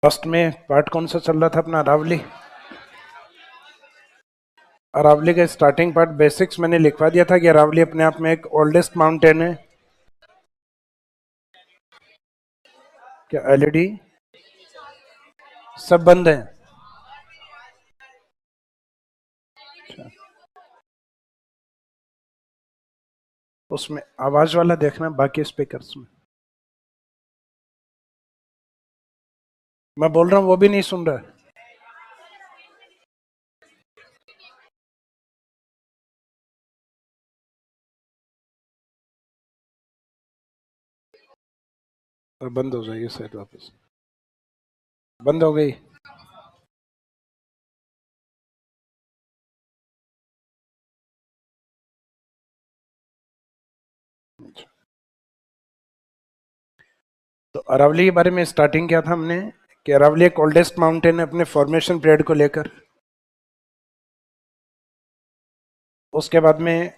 Last में part कौन सा चल रहा था अपना? अरावली। अरावली का स्टार्टिंग पार्ट बेसिक्स मैंने लिखवा दिया था कि अरावली अपने आप में एक ओल्डेस्ट माउंटेन है। क्या एलईडी सब बंद है? उसमें आवाज वाला देखना, बाकी स्पीकर्स में मैं बोल रहा हूँ वो भी नहीं सुन रहा। तो बंद हो जाएगी शायद वापस। बंद हो गई। तो अरावली के बारे में स्टार्टिंग किया था हमने कि अरावली एक ओल्डेस्ट माउंटेन है अपने फॉर्मेशन पीरियड को लेकर। उसके बाद में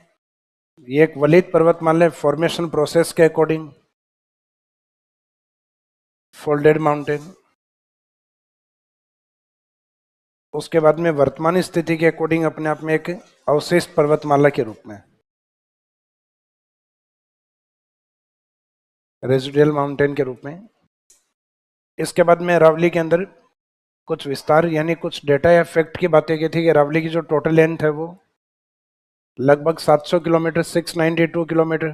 ये एक वलित पर्वतमाला फॉर्मेशन प्रोसेस के अकॉर्डिंग फोल्डेड माउंटेन। उसके बाद में वर्तमान स्थिति के अकॉर्डिंग अपने आप में एक अवशिष्ट पर्वतमाला के रूप में रेजिडुअल माउंटेन के रूप में। इसके बाद में अरावली के अंदर कुछ विस्तार यानी कुछ डेटा या फैक्ट की बातें की थी कि अरावली की जो टोटल लेंथ है वो लगभग 700 किलोमीटर, 692 किलोमीटर।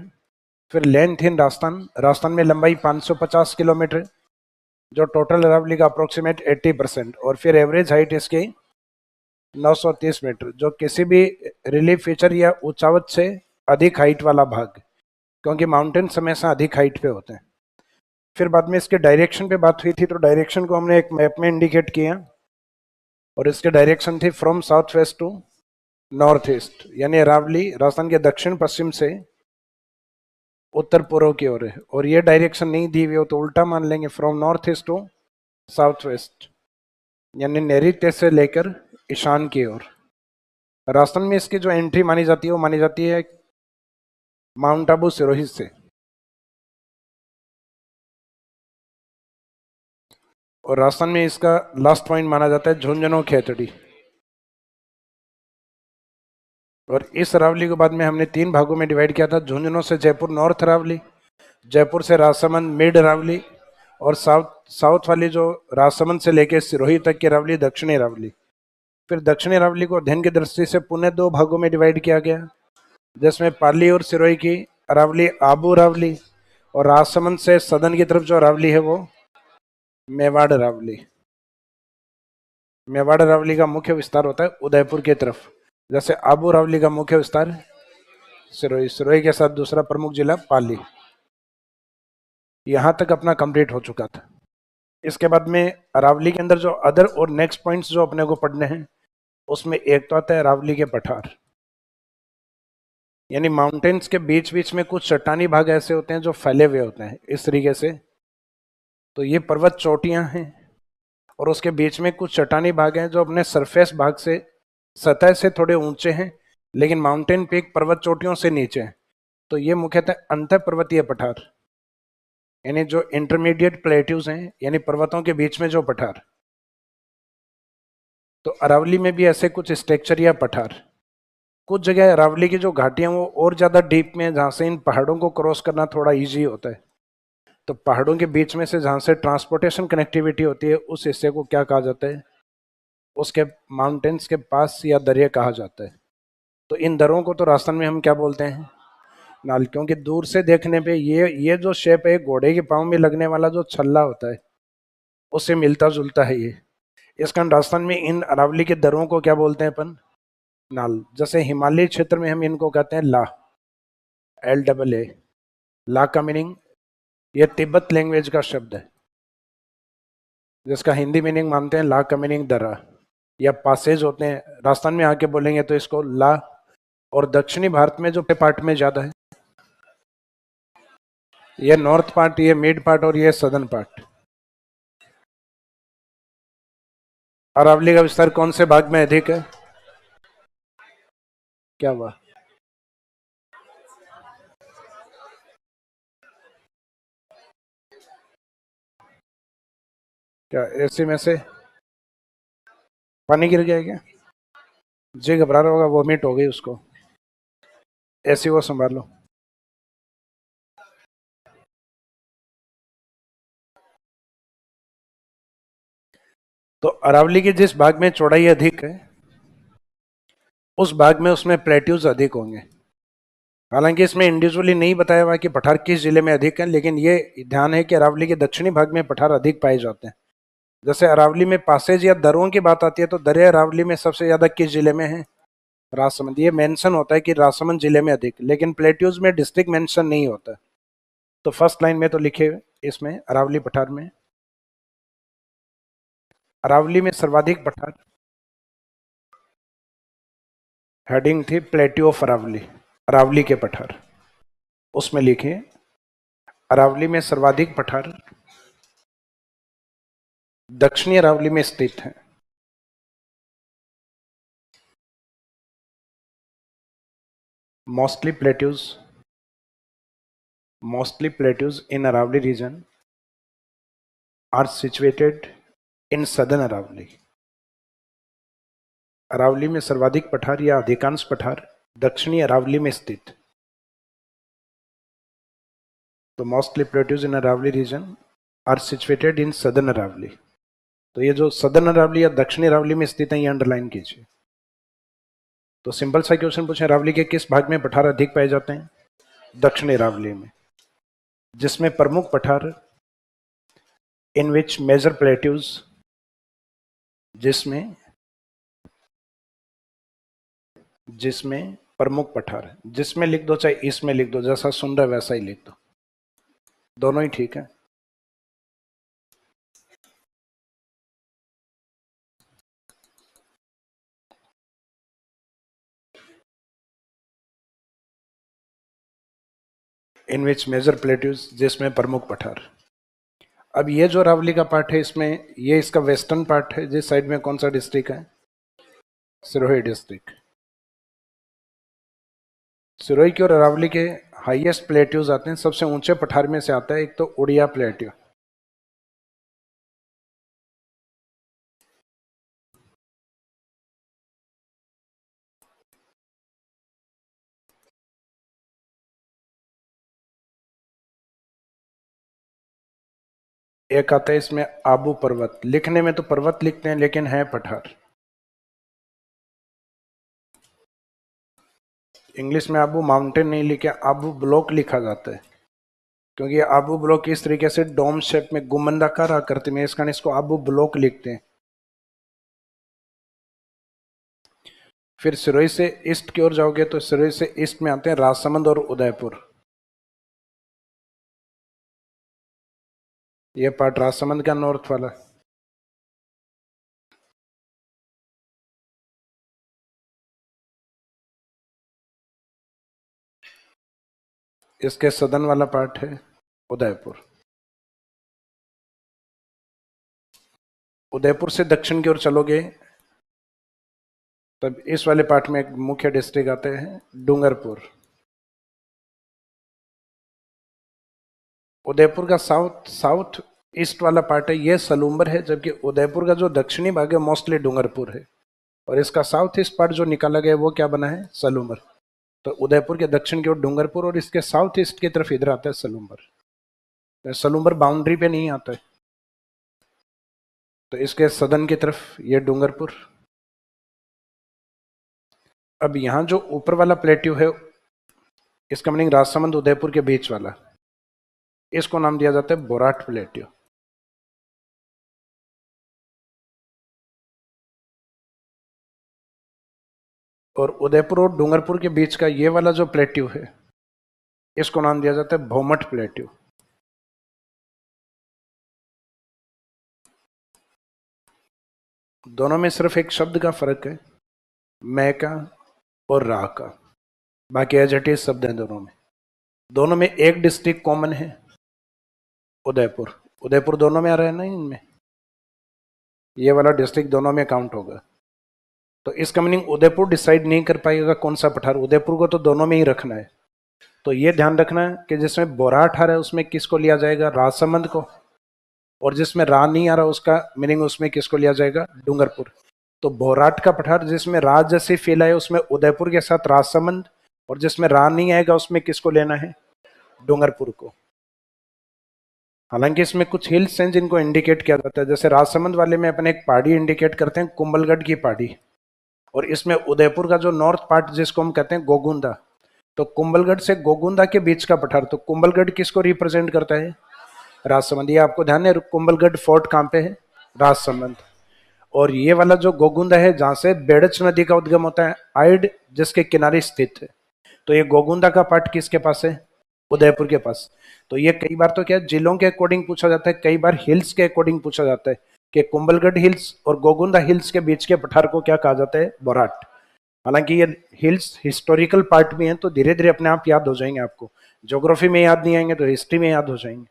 फिर लेंथ इन राजस्थान, राजस्थान में लंबाई 550 किलोमीटर, जो टोटल अरावली का अप्रोक्सीमेट 80%। और फिर एवरेज हाइट इसकी 930 मीटर, जो किसी भी रिलीफ फीचर या ऊंचावत से अधिक हाइट वाला भाग, क्योंकि माउंटेन्स हमेशा अधिक हाइट पे होते हैं। फिर बाद में इसके डायरेक्शन पे बात हुई थी, तो डायरेक्शन को हमने एक मैप में इंडिकेट किया और इसके डायरेक्शन थी from south west to north east, यानी अरावली राजस्थान के दक्षिण पश्चिम से उत्तर पूर्व की ओर है। और ये डायरेक्शन नहीं दी हुई हो तो उल्टा मान लेंगे, from north east to south west, यानी नैऋत्य से लेकर ईशान की ओर। राजस्थान में इसकी जो एंट्री मानी जाती है वो मानी जाती है माउंट आबू सिरोही से, और राजस्थान में इसका लास्ट पॉइंट माना जाता है झुंझुनू खेतड़ी। और इस अरावली को बाद में हमने 3 भागों में डिवाइड किया था। झुंझुनू से जयपुर नॉर्थ अरावली, जयपुर से राजसमंद मिड अरावली, और साउथ वाली जो राजसमंद से लेकर सिरोही तक की अरावली दक्षिणी अरावली। फिर दक्षिणी अरावली को अध्ययन की दृष्टि से पुनः 2 भागों में डिवाइड किया गया, जिसमें पाली और सिरोही की अरावली आबू अरावली, और राजसमंद से सदन की तरफ जो अरावली है वो मेवाड़ अरावली। मेवाड़ अरावली का मुख्य विस्तार होता है उदयपुर की तरफ, जैसे आबू अरावली का मुख्य विस्तार सिरोही, सिरोही के साथ दूसरा प्रमुख जिला पाली। यहां तक अपना कंप्लीट हो चुका था। इसके बाद में अरावली के अंदर जो अदर और नेक्स्ट पॉइंट्स जो अपने को पढ़ने हैं, उसमें एक तो आता है अरावली के पठार, यानी माउंटेन्स के बीच बीच में कुछ चट्टानी भाग ऐसे होते हैं जो फैले हुए होते हैं इस तरीके से। तो ये पर्वत चोटियां हैं, और उसके बीच में कुछ चट्टानी भाग हैं जो अपने सरफेस भाग से, सतह से थोड़े ऊंचे हैं, लेकिन माउंटेन पीक पर्वत चोटियों से नीचे हैं। तो ये मुख्यतः अंतर पर्वतीय पठार, यानी जो इंटरमीडिएट प्लेट्यूज हैं, यानी पर्वतों के बीच में जो पठार। तो अरावली में भी ऐसे कुछ स्ट्रक्चर या पठार। कुछ जगह अरावली की जो घाटियां वो और ज्यादा डीप में, जहां से इन पहाड़ों को क्रॉस करना थोड़ा इजी होता है। तो पहाड़ों के बीच में से जहां से ट्रांसपोर्टेशन कनेक्टिविटी होती है, उस हिस्से को क्या कहा जाता है? उसके माउंटेन्स के पास या दरिया कहा जाता है। तो इन दरों को तो राजस्थान में हम क्या बोलते हैं? नाल। क्योंकि दूर से देखने पे ये जो शेप है, घोड़े के पाँव में लगने वाला जो छल्ला होता है, उससे मिलता जुलता है ये। इस कारण राजस्थान में इन अरावली के दरों को क्या बोलते हैं अपन? नाल। जैसे हिमालय क्षेत्र में हम इनको कहते हैं ला, LAA। ला का मीनिंग, ये तिब्बत लैंग्वेज का शब्द है, जिसका हिंदी मीनिंग मानते हैं ला का मीनिंग दरा या पासेज होते हैं। राजस्थान में आके बोलेंगे तो इसको ला। और दक्षिणी भारत में जो पार्ट में ज्यादा है, ये नॉर्थ पार्ट, ये मिड पार्ट, और ये सदर्न पार्ट। अरावली का विस्तार कौन से भाग में अधिक है? क्या हुआ? क्या एसी में से पानी गिर गया क्या? जी घबरा रहा होगा, वोमिट हो गई उसको। एसी को संभालो। तो अरावली के जिस भाग में चौड़ाई अधिक है उस भाग में उसमें प्लेट्यूज अधिक होंगे। हालांकि इसमें इंडिविजुअली नहीं बताया हुआ कि पठार किस जिले में अधिक है, लेकिन ये ध्यान है कि अरावली के दक्षिणी भाग में पठार अधिक पाए जाते हैं। जैसे अरावली में पासेज या दरों की बात आती है तो दरे अरावली में सबसे ज्यादा किस जिले में है? राजसमंद। ये मेंशन होता है कि राजसमंद जिले में अधिक, लेकिन प्लेट्यूज में डिस्ट्रिक्ट मेंशन नहीं होता। तो फर्स्ट लाइन में तो लिखे इसमें अरावली पठार में, अरावली में सर्वाधिक पठार, हेडिंग थी प्लेट्यू ऑफ अरावली, अरावली के पठार। उसमें लिखे अरावली में सर्वाधिक पठार दक्षिणी अरावली में स्थित है। Mostly plateaus in Aravalli region are situated in southern Aravalli. Aravalli में सर्वाधिक पठार या अधिकांश पठार दक्षिणी अरावली में स्थित। तो mostly plateaus in Aravalli region are situated in southern Aravalli. तो ये जो सदर्न अरावली या दक्षिणी अरावली में स्थित है ये अंडरलाइन कीजिए। तो सिंपल सा क्वेश्चन पूछे, अरावली के किस भाग में पठार अधिक पाए जाते हैं? दक्षिणी अरावली में, जिसमें प्रमुख पठार इन विच मेजर प्लेट्यूज, जिसमें प्रमुख पठार, जिसमें लिख दो चाहे इसमें लिख दो, जैसा सुन रहे वैसा ही लिख दो, दोनों ही ठीक है। इन विच मेजर प्लेट्यूज, जिसमें प्रमुख पठार। अब ये जो अरावली का पार्ट है इसमें, ये इसका वेस्टर्न पार्ट है, जिस साइड में कौन सा डिस्ट्रिक्ट है? सिरोही डिस्ट्रिक्ट। सिरोही की और अरावली के हाईएस्ट प्लेट्यूज आते हैं, सबसे ऊंचे पठार में से आता है एक तो उड़िया प्लेट्यू। एक आता है इसमें आबू पर्वत, लिखने में तो पर्वत लिखते हैं लेकिन है पठार। इंग्लिश में आबू माउंटेन नहीं लिखे, आबू ब्लॉक लिखा जाता है, क्योंकि आबू ब्लॉक इस तरीके से डोम शेप में गुम्बदाकार आकृति में, इस कारण इसको आबू ब्लॉक लिखते हैं। फिर सिरोही से ईस्ट की ओर जाओगे तो सिरोही से ईस्ट में आते हैं राजसमंद और उदयपुर। ये पार्ट राजसमंद का नॉर्थ वाला। इसके सदन वाला पार्ट है उदयपुर। उदयपुर से दक्षिण की ओर चलोगे तब इस वाले पार्ट में एक मुख्य डिस्ट्रिक्ट आते हैं डूंगरपुर। उदयपुर का साउथ ईस्ट वाला पार्ट है ये सलूम्बर है, जबकि उदयपुर का जो दक्षिणी भाग है मोस्टली डूंगरपुर है, और इसका साउथ ईस्ट पार्ट जो निकाला गया है वो क्या बना है? सलूम्बर। तो उदयपुर के दक्षिण की ओर डूंगरपुर और इसके साउथ ईस्ट की तरफ इधर आता है सलूम्बर। तो सलूम्बर बाउंड्री पे नहीं आता है, तो इसके सदन की तरफ ये डूंगरपुर। अब यहाँ जो ऊपर वाला प्लेट्यू है इसका मीनिंग राजसमंद उदयपुर के बीच वाला, इसको नाम दिया जाता है बोराट प्लेट्यू। और उदयपुर और डूंगरपुर के बीच का ये वाला जो प्लेट्यू है इसको नाम दिया जाता है भौमट प्लेट्यू। दोनों में सिर्फ एक शब्द का फर्क है, मैं का और रा का, बाकी एडजेक्टिव शब्द हैं दोनों में। दोनों में एक डिस्ट्रिक्ट कॉमन है उदयपुर। उदयपुर दोनों में आ रहा है ना, इनमें ये वाला डिस्ट्रिक्ट दोनों में काउंट होगा। तो इसका मीनिंग उदयपुर डिसाइड नहीं कर पाएगा कौन सा पठार, उदयपुर को तो दोनों में ही रखना है। तो ये ध्यान रखना है कि जिसमें बोराट आ रहा है उसमें किसको लिया जाएगा? राजसमंद को। और जिसमें रा नहीं आ रहा उसका मीनिंग उसमें किसको लिया जाएगा, डूंगरपुर। तो भोराट का पठार जिसमें रा जैसे फील आए उसमें उदयपुर के साथ राजसमंद, और जिसमें रा नहीं आएगा उसमें किसको लेना है, डूंगरपुर को। हालांकि इसमें कुछ हिल्स हैं जिनको इंडिकेट किया जाता है, जैसे राजसमंद वाले में अपन एक पहाड़ी इंडिकेट करते हैं, कुंभलगढ़ की पहाड़ी। और इसमें उदयपुर का जो नॉर्थ पार्ट जिसको हम कहते हैं गोगुंदा, तो कुंभलगढ़ से गोगुंदा के बीच का पठार, तो कुंभलगढ़ किसको रिप्रेजेंट करता है, राजसमंद। ये आपको ध्यान है, कुंभलगढ़ फोर्ट कहाँ पे है, राजसमंद। और ये वाला जो गोगुंदा है जहां से बेड़च नदी का उद्गम होता है, आइड जिसके किनारे स्थित है, तो ये गोगुंदा का पार्ट किसके पास है, उदयपुर के पास। तो ये कई बार तो क्या जिलों के अकॉर्डिंग पूछा जाता है, कई बार हिल्स के अकॉर्डिंग पूछा जाता है कि कुंभलगढ़ हिल्स और गोगुंदा हिल्स के बीच के पठार को क्या कहा जाता है, बोराट। हालांकि ये हिल्स हिस्टोरिकल पार्ट भी हैं, तो धीरे धीरे अपने आप याद हो जाएंगे आपको, ज्योग्राफी में याद नहीं आएंगे तो हिस्ट्री में याद हो जाएंगे।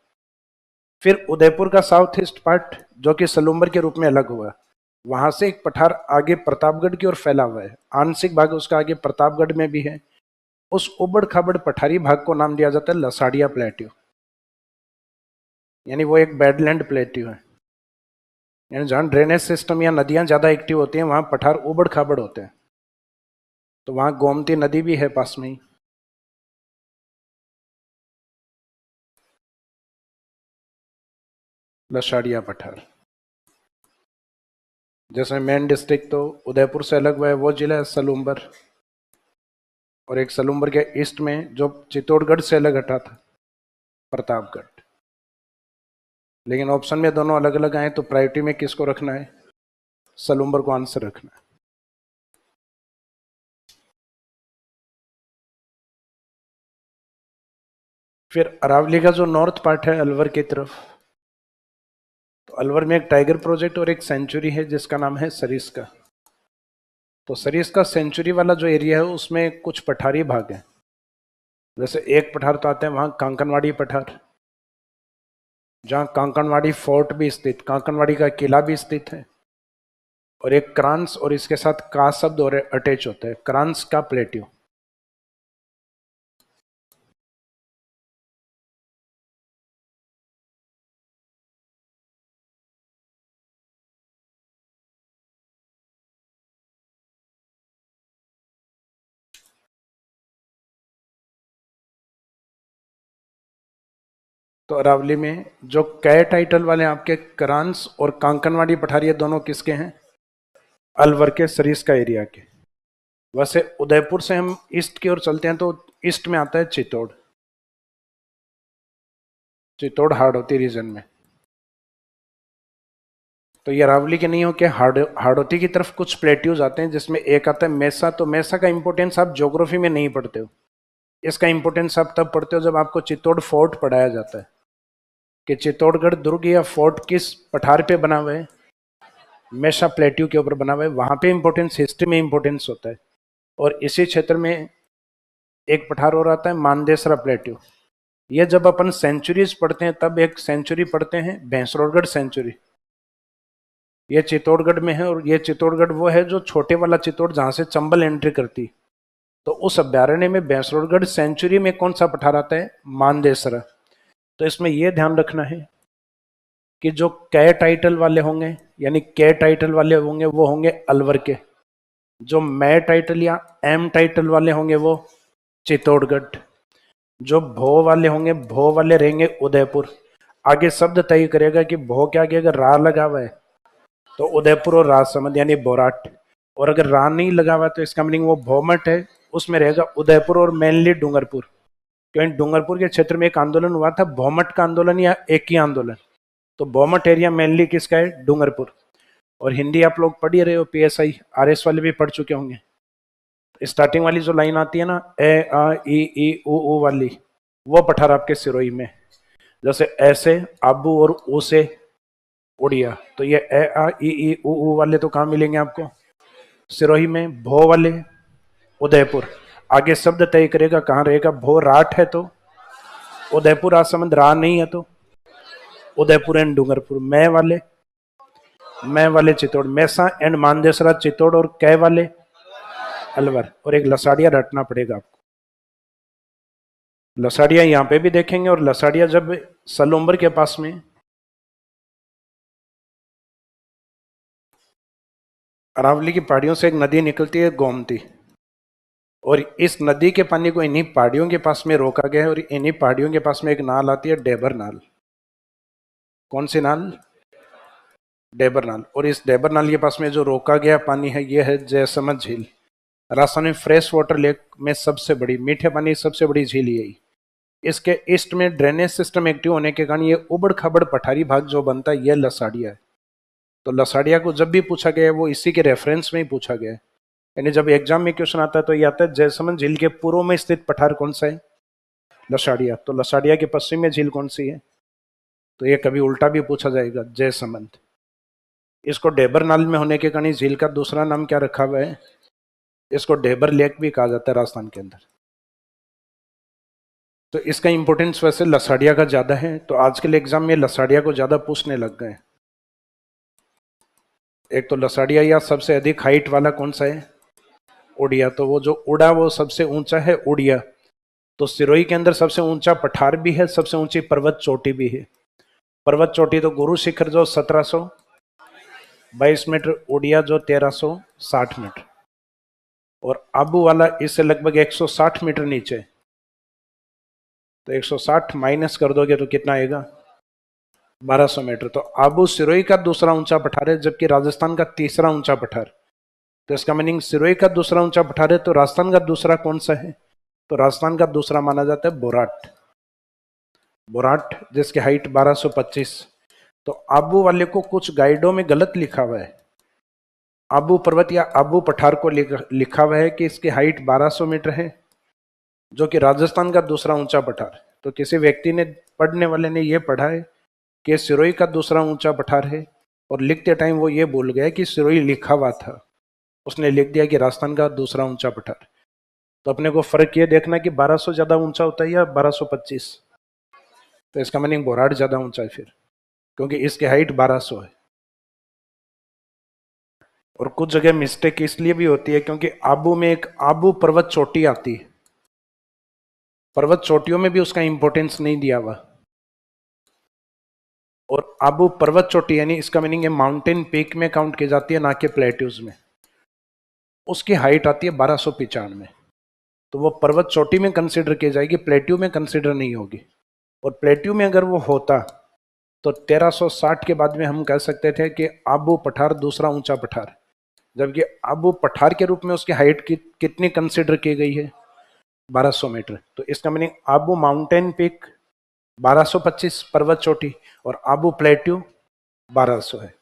फिर उदयपुर का साउथ ईस्ट पार्ट जो कि सलूम्बर के रूप में अलग हुआ, वहां से एक पठार आगे प्रतापगढ़ की ओर फैला हुआ है, आंशिक भाग उसका आगे प्रतापगढ़ में भी है। उस उबड़ खाबड़ पठारी भाग को नाम दिया जाता है लसाड़िया प्लेट्यू, यानी वो एक बेडलैंड प्लेट्यू है। यानी जहाँ ड्रेनेज सिस्टम या नदियां ज्यादा एक्टिव होती हैं वहां पठार उबड़ खाबड़ होते हैं। तो वहां गोमती नदी भी है पास में ही। लसाड़िया पठार, जैसे मेन डिस्ट्रिक्ट तो उदयपुर से अलग हुआ है वो जिला है सलूम्बर, और एक सलूम्बर के ईस्ट में जो चित्तौड़गढ़ से अलग हटा था, प्रतापगढ़। लेकिन ऑप्शन में दोनों अलग अलग आए तो प्रायोरिटी में किसको रखना है, सलूम्बर को आंसर रखना है। फिर अरावली का जो नॉर्थ पार्ट है अलवर की तरफ, तो अलवर में एक टाइगर प्रोजेक्ट और एक सेंचुरी है जिसका नाम है सरिस्का। तो सरिस्का सेंचुरी वाला जो एरिया है उसमें कुछ पठारी भाग हैं, जैसे एक पठार तो आते हैं वहां कांकनवाड़ी पठार, जहां कांकनवाड़ी फोर्ट भी स्थित, कांकनवाड़ी का किला भी स्थित है। और एक क्रांस और इसके साथ का शब्द और अटैच होता है, क्रांस का प्लेट्यू। तो अरावली में जो कै टाइटल वाले आपके क्रांस और कांकनवाड़ी पठारी दोनों किसके हैं, अलवर के सरिस का एरिया के। वैसे उदयपुर से हम ईस्ट की ओर चलते हैं तो ईस्ट में आता है चित्तौड़, चित्तौड़ हाड़ौती रीजन में। तो ये अरावली के नहीं हो के हाड़ौती की तरफ कुछ प्लेट्यूज आते हैं, जिसमें एक आता है मेसा। तो मेसा का इंपोर्टेंस आप ज्योग्राफी में नहीं पढ़ते हो, इसका इंपोर्टेंस आप तब पढ़ते हो जब आपको चित्तौड़ फोर्ट पढ़ाया जाता है कि चित्तौड़गढ़ दुर्ग या फोर्ट किस पठार पे बना हुआ है, मेसा प्लेट्यू के ऊपर बना हुआ है। वहां पे इंपोर्टेंस हिस्ट्री में इंपोर्टेंस होता है। और इसी क्षेत्र में एक पठार और आता है मानदेसरा प्लेट्यू। ये जब अपन सेंचुरीज पढ़ते हैं तब एक सेंचुरी पढ़ते हैं भैंसरोडगढ़ सेंचुरी, ये चित्तौड़गढ़ में है। और ये चित्तौड़गढ़ वो है जो छोटे वाला चित्तौड़ जहां से चंबल एंट्री करती। तो उस अभ्यारण्य में भैंसरोडगढ़ सेंचुरी में कौन सा पठार आता है, मानदेसरा। तो इसमें यह ध्यान रखना है कि जो कै टाइटल वाले होंगे, यानी कै टाइटल वाले होंगे वो होंगे अलवर के, जो मै टाइटल या एम टाइटल वाले होंगे वो चित्तौड़गढ़, जो भो वाले होंगे भो वाले रहेंगे उदयपुर। आगे शब्द तय करेगा कि भो के आगे अगर रा लगा हुआ है तो उदयपुर और राजसमंद यानी बोराट, और अगर रा नहीं लगा हुआ तो इसका मीनिंग वो भोमट है, उसमें रहेगा उदयपुर और मेनली डूंगरपुर। क्योंकि डूंगरपुर के क्षेत्र में एक आंदोलन हुआ था भोमट का आंदोलन या एक ही आंदोलन, तो भोमट एरिया मेनली किसका है, डूंगरपुर। और हिंदी आप लोग पढ़ ही रहे हो, पीएसआई आरएस वाले भी पढ़ चुके होंगे। स्टार्टिंग वाली जो लाइन आती है ना ए आ ई ऊ वाली, वो पठार आपके सिरोही में। जैसे ऐसे आबू और ऊ से उड़िया, तो ये ए आ ई ऊ वाले तो कहाँ मिलेंगे आपको, सिरोही में। भो वाले उदयपुर, आगे शब्द तय करेगा कहाँ रहेगा, भो राठ है तो उदयपुर राजसमंद, रा नहीं है तो उदयपुर एंड डूंगरपुर। मैं वाले चित्तौड़, मैसा एंड मानदेसरा चित्तौड़, और कै वाले अलवर, और एक लसाड़िया रटना पड़ेगा आपको। लसाड़िया यहाँ पे भी देखेंगे, और लसाड़िया जब सलूम्बर के पास में अरावली की पहाड़ियों से एक नदी निकलती है गोमती, और इस नदी के पानी को इन्हीं पहाड़ियों के पास में रोका गया है, और इन्हीं पहाड़ियों के पास में एक नाल आती है डेबर नाल। कौन सी नाल? डेबर नाल। और इस डेबर नाल के पास में जो रोका गया पानी है ये है जयसमंद झील। राजस्थान में फ्रेश वाटर लेक में सबसे बड़ी, मीठे पानी सबसे बड़ी झील यही। इसके ईस्ट में ड्रेनेज सिस्टम एक्टिव होने के कारण ये उबड़ खाबड़ पठारी भाग जो बनता है ये लसाड़िया है। तो लसाड़िया को जब भी पूछा गया है वो इसी के रेफरेंस में ही पूछा गया है। यानी जब एग्जाम में क्वेश्चन आता है तो ये आता है जयसमंद झील के पूर्व में स्थित पठार कौन सा है? लसाड़िया। तो लसाड़िया के पश्चिम में झील कौन सी है? तो ये कभी उल्टा भी पूछा जाएगा, जयसमंद। इसको डेबर नाल में होने के कारण झील का दूसरा नाम क्या रखा हुआ है? इसको डेबर लेक भी कहा जाता है राजस्थान के अंदर। तो इसका इंपॉर्टेंस वैसे लसाड़िया का ज्यादा है, तो आजकल एग्जाम में लसाड़िया को ज्यादा पूछने लग गए। एक तो लसाड़िया या सबसे अधिक हाइट वाला कौन सा है? उड़िया। तो वो जो उड़ा वो सबसे ऊंचा है उड़िया। तो सिरोही के अंदर सबसे ऊंचा पठार भी है, सबसे ऊंची पर्वत चोटी भी है। पर्वत चोटी तो गुरु शिखर जो 1722 मीटर, उड़िया जो 1360 मीटर, और आबू वाला इससे लगभग 160 मीटर नीचे। तो 160 माइनस कर दोगे तो कितना आएगा? 1200 मीटर। तो आबू सिरोही का दूसरा ऊंचा पठार है, जबकि राजस्थान का तीसरा ऊंचा पठार। तो इसका मीनिंग सिरोही का दूसरा ऊंचा पठार है, तो राजस्थान का दूसरा कौन सा है? तो राजस्थान का दूसरा माना जाता है बोराट। बोराट जिसकी हाइट 1225। तो आबू वाले को कुछ गाइडों में गलत लिखा हुआ है, आबू पर्वत या आबू पठार को लिखा हुआ है कि इसकी हाइट 1200 मीटर है, जो कि राजस्थान का दूसरा ऊंचा पठार। तो किसी व्यक्ति ने, पढ़ने वाले ने यह पढ़ा है कि सिरोही का दूसरा ऊंचा पठार है, और लिखते टाइम वो ये भूल गया कि सिरोही लिखा हुआ था, उसने लिख दिया कि राजस्थान का दूसरा ऊंचा पठार। तो अपने को फर्क ये देखना कि 1200 ज्यादा ऊंचा होता है या 1225। तो इसका मीनिंग बोराट ज्यादा ऊंचा है फिर, क्योंकि इसकी हाइट 1200 है। और कुछ जगह मिस्टेक इसलिए भी होती है क्योंकि आबू में एक आबू पर्वत चोटी आती है, पर्वत चोटियों में भी उसका इंपॉर्टेंस नहीं दिया हुआ। और आबू पर्वत चोटी यानी इसका मीनिंग है माउंटेन पीक में काउंट की जाती है, ना कि प्लेट्यूज में। उसकी हाइट आती है 1295। तो वो पर्वत चोटी में कंसिडर की जाएगी, प्लेट्यू में कंसिडर नहीं होगी। और प्लेट्यू में अगर वो होता तो 1360 के बाद में हम कह सकते थे कि आबू पठार दूसरा ऊंचा पठार, जबकि आबू पठार के रूप में उसकी हाइट कितनी कंसिडर की गई है? 1200 मीटर। तो इसका मीनिंग आबू माउंटेन पीक 1225 पर्वत चोटी, और आबू प्लेट्यू 1200 है।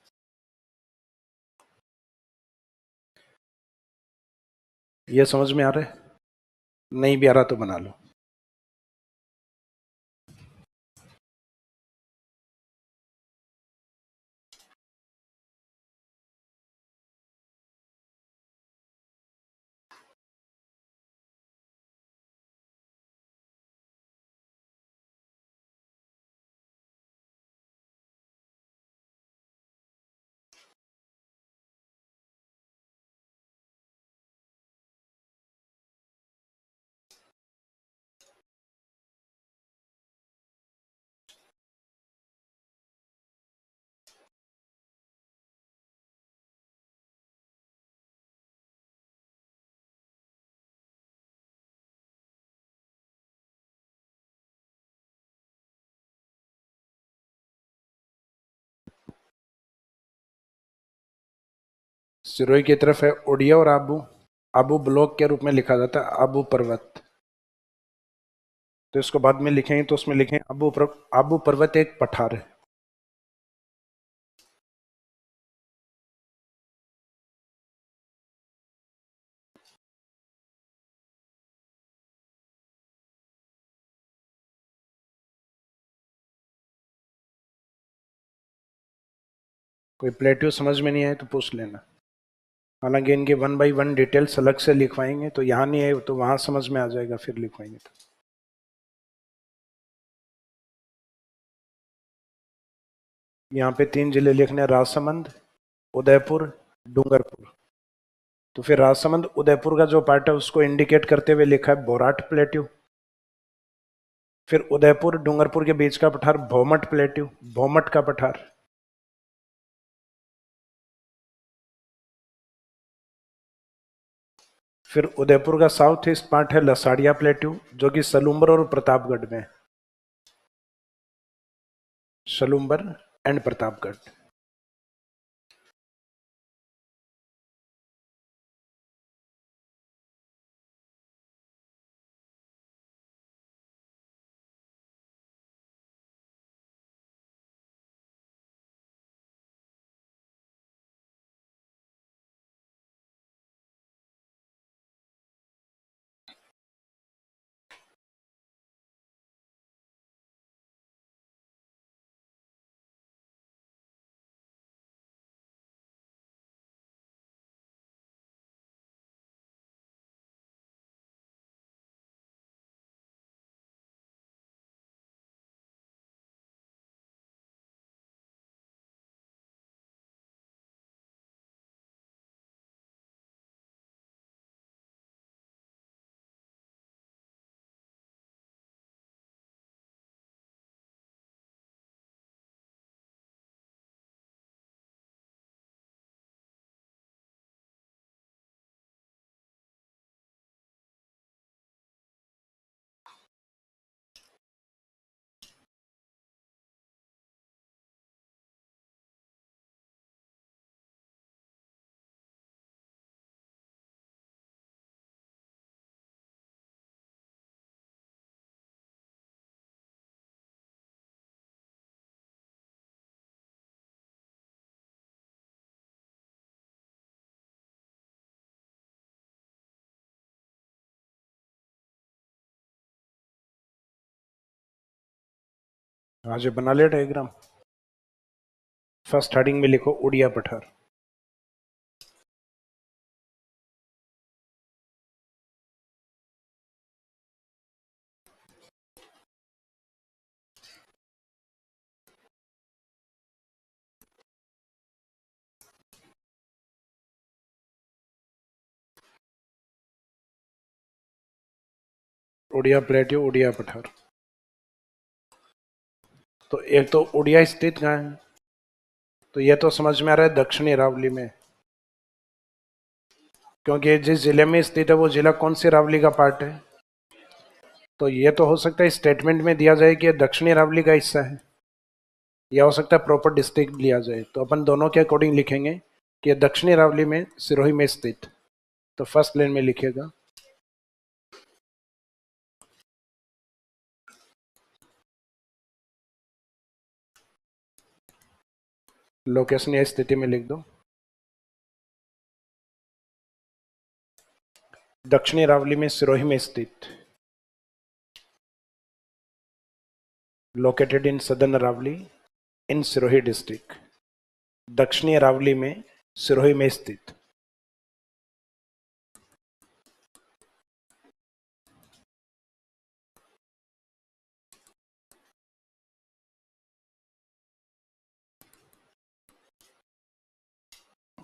ये समझ में आ रहा है? नहीं भी आ रहा तो बना लो। सिरोही की तरफ है उड़िया और आबू। आबू ब्लॉक के रूप में लिखा जाता है, आबू पर्वत। तो इसको बाद में लिखेंगे तो उसमें लिखें आबू पर्वत एक पठार है। कोई प्लेट्यू समझ में नहीं आए तो पूछ लेना। हालांकि इनके 1 बाई 1 डिटेल्स अलग से लिखवाएंगे, तो यहाँ नहीं है तो वहां समझ में आ जाएगा, फिर लिखवाएंगे तो। यहाँ पे 3 जिले लिखने, राजसमंद, उदयपुर, डूंगरपुर। तो फिर राजसमंद उदयपुर का जो पार्ट है उसको इंडिकेट करते हुए लिखा है बोराट प्लेट्यू। फिर उदयपुर डूंगरपुर के बीच का पठार भौमट प्लेट्यू, भौमट का पठार। फिर उदयपुर का साउथ ईस्ट पार्ट है लसाड़िया प्लेट्यू, जो कि सलूम्बर और प्रतापगढ़ में, सलूम्बर एंड प्रतापगढ़। आज बना लिया डायग्राम। फर्स्ट हेडिंग में लिखो उड़िया पठार। उड़िया प्लेट्यू, उड़िया पठार। तो एक तो उड़िया स्थित कहाँ है, तो ये तो समझ में आ रहा है दक्षिणी अरावली में, क्योंकि जिस जिले में स्थित है वो जिला कौन सी अरावली का पार्ट है। तो ये तो हो सकता है स्टेटमेंट में दिया जाए कि दक्षिणी अरावली का हिस्सा है, या हो सकता है प्रॉपर डिस्ट्रिक्ट लिया जाए। तो अपन दोनों के अकॉर्डिंग लिखेंगे कि दक्षिणी अरावली में सिरोही में स्थित। तो फर्स्ट लाइन में लिखिएगा लोकेशन या स्थिति में लिख दो दक्षिणी अरावली में सिरोही में स्थित, located in southern Aravalli in Sirohi district. दक्षिणी अरावली में सिरोही में स्थित।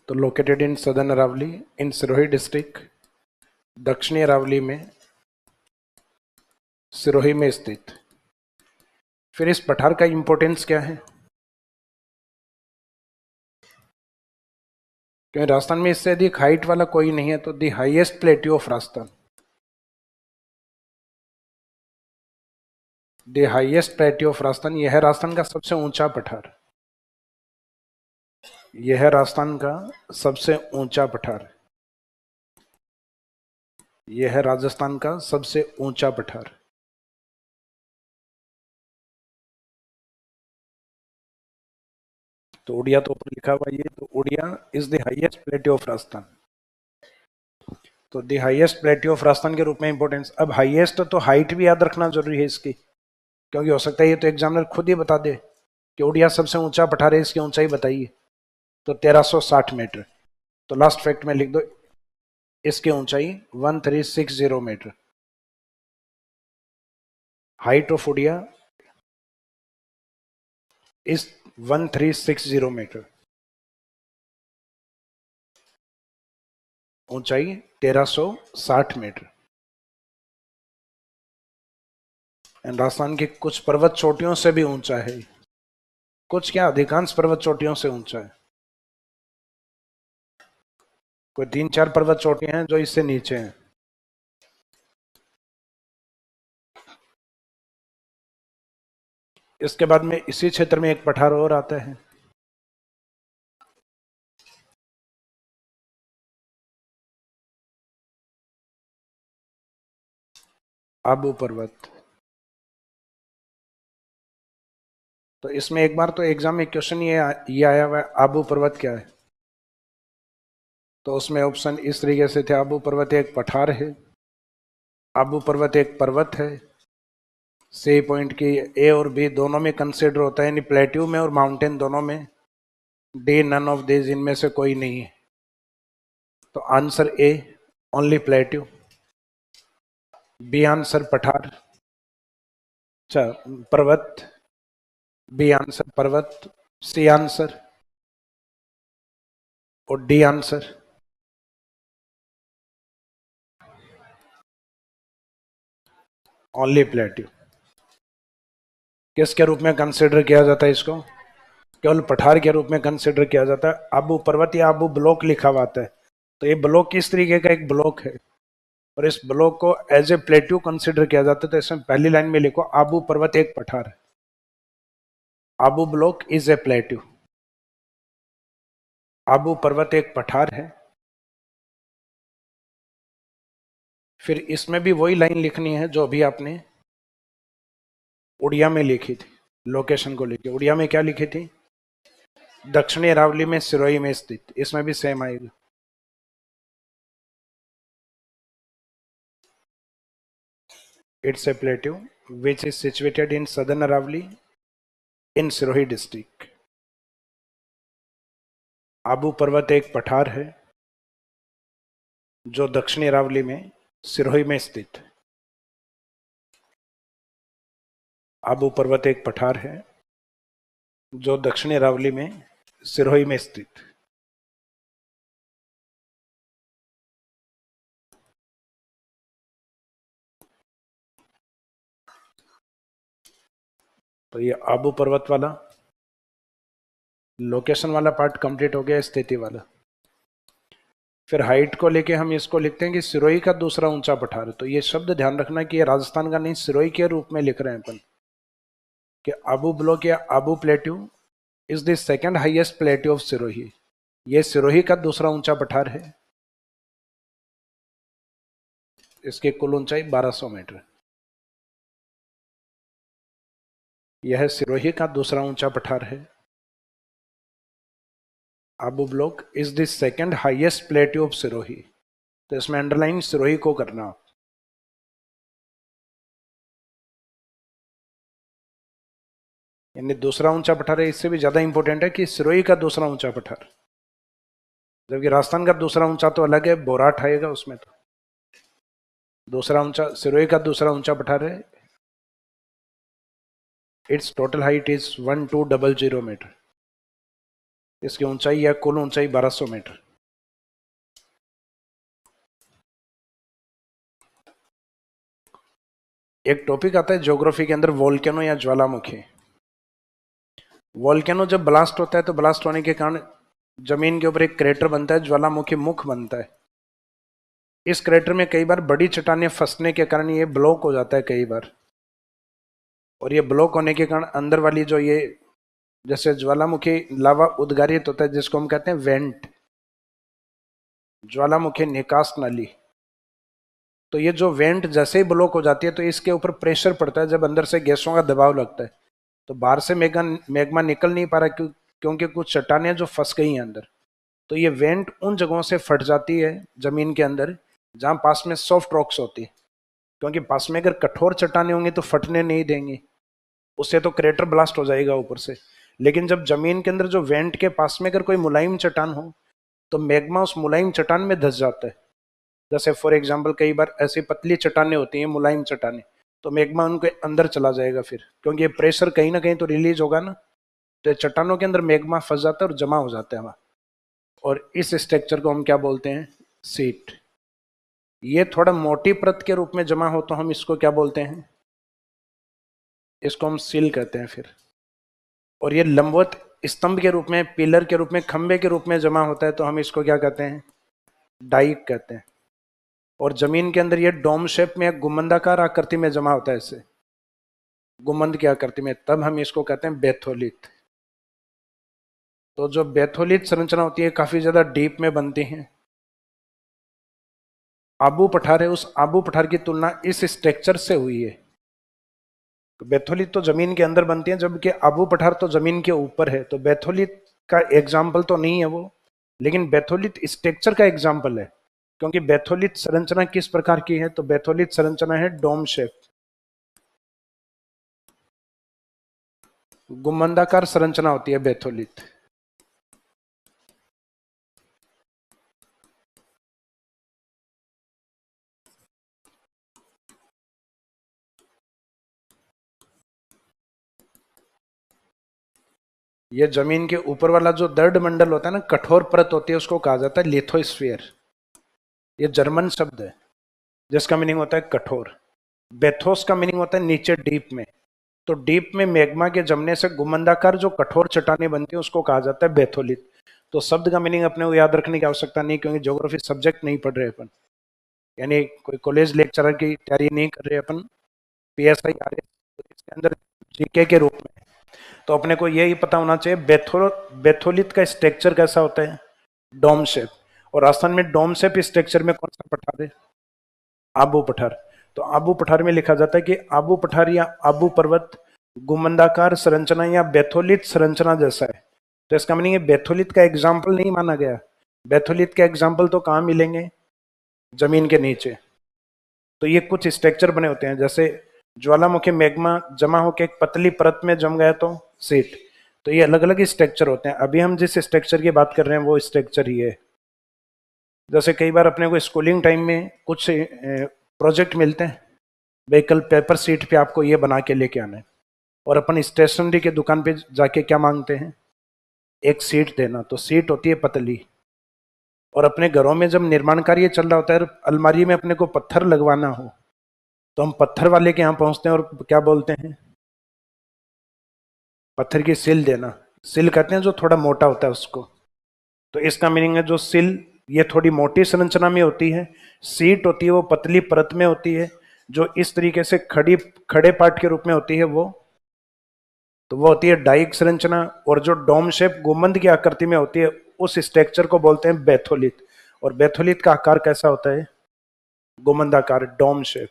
तो located in southern Aravalli in Sirohi district, दक्षिणी अरावली में सिरोही में स्थित। फिर इस पठार का इंपॉर्टेंस क्या है, क्योंकि राजस्थान में इससे अधिक हाइट वाला कोई नहीं है। तो the highest plateau of Rajasthan, the highest plateau of Rajasthan, यह है राजस्थान का सबसे ऊंचा पठार। यह है राजस्थान का सबसे ऊंचा पठार। यह है राजस्थान का सबसे ऊंचा पठार। तो उड़िया तो ऊपर लिखा हुआ ये, तो Uriya is the highest plateau of Rajasthan. तो the highest plateau of Rajasthan के रूप में इंपॉर्टेंस। अब हाईएस्ट तो हाइट भी याद रखना जरूरी है इसकी, क्योंकि हो सकता है ये तो एग्जामिनर खुद ही बता दे कि उड़िया सबसे ऊंचा पठार है, इसकी ऊंचाई बताइए। तो 1360 मीटर। तो लास्ट फैक्ट में लिख दो इसकी ऊंचाई 1360 metre. Height of Uriya is 1360 metre, ऊंचाई 1360 मीटर। एंड राजस्थान की कुछ पर्वत चोटियों से भी ऊंचा है, कुछ क्या अधिकांश पर्वत चोटियों से ऊंचा है। कोई 3-4 पर्वत चोटियां हैं जो इससे नीचे हैं। इसके बाद में इसी क्षेत्र में एक पठार और आता है, आबू पर्वत। तो इसमें एक बार तो एग्जाम में क्वेश्चन ये आया हुआ है, आबू पर्वत क्या है। तो उसमें ऑप्शन इस तरीके से थे, आबू पर्वत एक पठार है, आबू पर्वत एक पर्वत है, सी पॉइंट की ए और बी दोनों में कंसिडर होता है, यानी प्लेट्यू में और माउंटेन दोनों में, डी नन ऑफ दिस, इनमें से कोई नहीं है। तो answer A only plateau, B answer पठार, अच्छा पर्वत, बी आंसर पर्वत, सी आंसर और डी आंसर ओनली प्लेट्यू। किसके रूप में कंसिडर किया जाता है इसको? केवल पठार के रूप में कंसिडर किया जाता है। आबू पर्वत या आबू ब्लॉक लिखा हुआ आता है, तो ये ब्लॉक किस तरीके का एक ब्लॉक है और इस ब्लॉक को एज ए प्लेट्यू कंसिडर किया जाता है। तो इसमें पहली लाइन में लिखो आबू पर्वत एक पठार है, Abu block is a plateau, Abu पर्वत एक पठार है। फिर इसमें भी वही लाइन लिखनी है जो अभी आपने उड़िया में लिखी थी, लोकेशन को लेके। उड़िया में क्या लिखी थी? दक्षिणी अरावली में सिरोही में स्थित, इसमें भी सेम आएगा। It's a plateau which is situated in southern Aravalli in Sirohi district. Abu पर्वत एक पठार है जो दक्षिणी अरावली में सिरोही में स्थित है। आबू पर्वत एक पठार है जो दक्षिणी अरावली में सिरोही में स्थित। तो ये आबू पर्वत वाला लोकेशन वाला पार्ट कंप्लीट हो गया, स्थिति वाला। फिर हाइट को लेके हम इसको लिखते हैं कि सिरोही का दूसरा ऊंचा पठार। तो ये शब्द ध्यान रखना कि ये राजस्थान का नहीं, सिरोही के रूप में लिख रहे हैं अपन कि आबू ब्लॉक या Abu plateau is the second highest plateau of Sirohi. ये सिरोही का दूसरा ऊंचा पठार है, इसकी कुल ऊंचाई 1200 मीटर। यह सिरोही का दूसरा ऊंचा पठार है। Abu block is the second highest plateau of Sirohi. तो इसमें अंडरलाइन सिरोही को करना, यानी दूसरा ऊंचा पठार है। इससे भी ज्यादा इंपॉर्टेंट है कि सिरोही का दूसरा ऊंचा पठार, जबकि राजस्थान का दूसरा ऊंचा तो अलग है, बोराट आएगा उसमें। तो दूसरा ऊंचा सिरोही का दूसरा ऊंचा पठार है। It's total height is 1200 metre. इसकी ऊंचाई या कुल ऊंचाई 1200 मीटर। एक टॉपिक आता है ज्योग्राफी के अंदर, वोल्केनो या ज्वालामुखी। वोल्केनो जब ब्लास्ट होता है तो ब्लास्ट होने के कारण जमीन के ऊपर एक क्रेटर बनता है, ज्वालामुखी मुख बनता है। इस क्रेटर में कई बार बड़ी चट्टानें फंसने के कारण ये ब्लॉक हो जाता है कई बार, और ये ब्लॉक होने के कारण अंदर वाली जो ये जैसे ज्वालामुखी लावा उद्गारित होता है जिसको हम कहते हैं वेंट, ज्वालामुखी निकास नाली। तो ये जो वेंट जैसे ही ब्लॉक हो जाती है तो इसके ऊपर प्रेशर पड़ता है, जब अंदर से गैसों का दबाव लगता है तो बाहर से मैग्मा निकल नहीं पा रहा, क्योंकि कुछ चट्टानें जो फंस गई हैं अंदर। तो ये वेंट उन जगहों से फट जाती है जमीन के अंदर जहां पास में सॉफ्ट रॉक्स होती है, क्योंकि पास में अगर कठोर चट्टानें होंगी तो फटने नहीं देंगी, उससे तो क्रेटर ब्लास्ट हो जाएगा ऊपर से। लेकिन जब जमीन के अंदर जो वेंट के पास में अगर कोई मुलायम चट्टान हो तो मैग्मा उस मुलायम चट्टान में धस जाता है। जैसे फॉर एग्जाम्पल कई बार ऐसी पतली चट्टानें होती हैं, मुलायम चट्टानें, तो मैग्मा उनके अंदर चला जाएगा फिर, क्योंकि ये प्रेशर कहीं ना कहीं तो रिलीज होगा ना। तो चट्टानों के अंदर मैग्मा फंस जाता है और जमा हो जाता है वहां, और इस स्ट्रक्चर को हम क्या बोलते हैं? सीट। ये थोड़ा मोटी परत के रूप में जमा हो तो हम इसको क्या बोलते हैं? इसको हम सील कहते हैं फिर। और ये लंबवत स्तंभ के रूप में, पिलर के रूप में, खंबे के रूप में जमा होता है तो हम इसको क्या कहते हैं? डाइक कहते हैं। और जमीन के अंदर ये डोम शेप में गुम्बदाकार आकृति में जमा होता है, ऐसे गुम्बद की आकृति में, तब हम इसको कहते हैं बेथोलित। तो जो बेथोलित संरचना होती है काफी ज्यादा डीप में बनती हैं। आबू पठार है, उस आबू पठार की तुलना इस स्ट्रक्चर से हुई है। तो बेथोलित तो जमीन के अंदर बनती है, जबकि आबू पठार तो जमीन के ऊपर है। तो बेथोलित का एग्जाम्पल तो नहीं है वो, लेकिन बेथोलित स्ट्रक्चर का एग्जाम्पल है। क्योंकि बेथोलित संरचना किस प्रकार की है, तो बेथोलित संरचना है डोम शेप, गुम्बदाकार संरचना होती है बेथोलित। ये जमीन के ऊपर वाला जो दर्द मंडल होता है ना, कठोर परत होती है, उसको कहा जाता है लिथोस्फीयर। ये जर्मन शब्द है जिसका मीनिंग होता है कठोर। बेथोस का मीनिंग होता है नीचे डीप में। तो डीप में मैग्मा के जमने से गुम्बदाकार जो कठोर चट्टानें बनती है उसको कहा जाता है बेथोलित। तो शब्द का मीनिंग अपने को याद रखने की आवश्यकता नहीं, क्योंकि ज्योग्राफी सब्जेक्ट नहीं पढ़ रहे अपन, यानी कोई कॉलेज लेक्चरर की तैयारी नहीं कर रहे अपन, पीएसआई आ रहे, तो इसके अंदर जीके के रूप में। तो अपने को यही पता होना चाहिए बेथोलित का स्ट्रक्चर कैसा होता है, डोम शेप। और राजस्थान में डोम शेप स्ट्रक्चर में कौन सा पठार है, आबू पठार। तो आबू पठार में लिखा जाता है कि आबू पठार या आबू पर्वत गुम्बदाकार संरचना या बेथोलित संरचना जैसा है। तो इसका मीनिंग है बेथोलित का एग्जाम्पल नहीं माना गया। बेथोलित के एग्जाम्पल तो कहाँ मिलेंगे, जमीन के नीचे। तो ये कुछ स्ट्रक्चर बने होते हैं, जैसे ज्वालामुखी मैग्मा जमा होकर एक पतली परत में जम गया तो सीट। तो ये अलग अलग स्ट्रक्चर होते हैं। अभी हम जिस स्ट्रक्चर की बात कर रहे हैं वो स्ट्रक्चर ही है। जैसे कई बार अपने को स्कूलिंग टाइम में कुछ प्रोजेक्ट मिलते हैं, व्हीकल पेपर सीट पे आपको ये बना के लेके आना है, और अपन स्टेशनरी के दुकान पे जाके क्या मांगते हैं, एक सीट देना। तो सीट होती है पतली। और अपने घरों में जब निर्माण कार्य चल रहा होता है, अलमारी में अपने को पत्थर लगवाना हो, तो हम पत्थर वाले के यहाँ पहुंचते हैं और क्या बोलते हैं, पत्थर की सिल देना। सिल कहते हैं जो थोड़ा मोटा होता है उसको। तो इसका मीनिंग है जो सिल ये थोड़ी मोटी संरचना में होती है, सीट होती है वो पतली परत में होती है, जो इस तरीके से खड़े पार्ट के रूप में होती है वो, तो वो होती है डाइक संरचना। और जो डोम शेप गुम्बद की आकृति में होती है उस स्ट्रक्चर को बोलते हैं बेथोलित। और बेथोलित का आकार कैसा होता है, गुम्बदाकार, डोम शेप।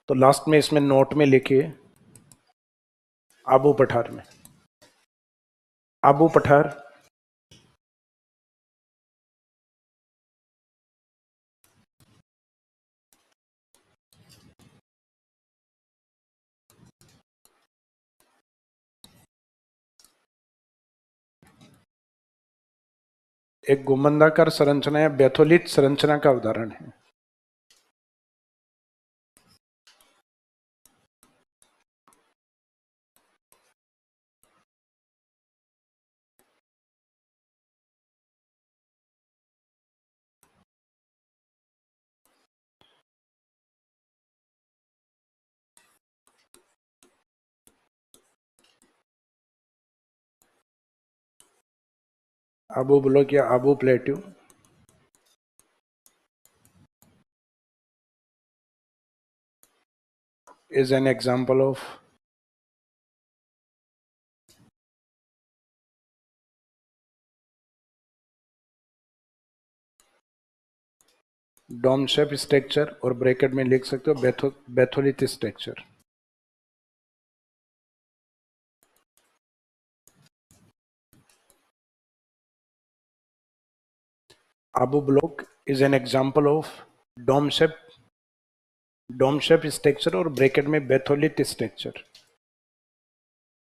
तो लास्ट में इसमें नोट में लिखिए आबू पठार में, आबू पठार एक गुम्बदाकार संरचना या बेथोलित संरचना का उदाहरण है। आबू ब्लॉक या Abu plateau is an example of dome shape structure, और ब्रैकेट में लिख सकते हो batholith structure. Abu block is an example of dome shape structure और ब्रैकेट में बेथोलित स्ट्रक्चर।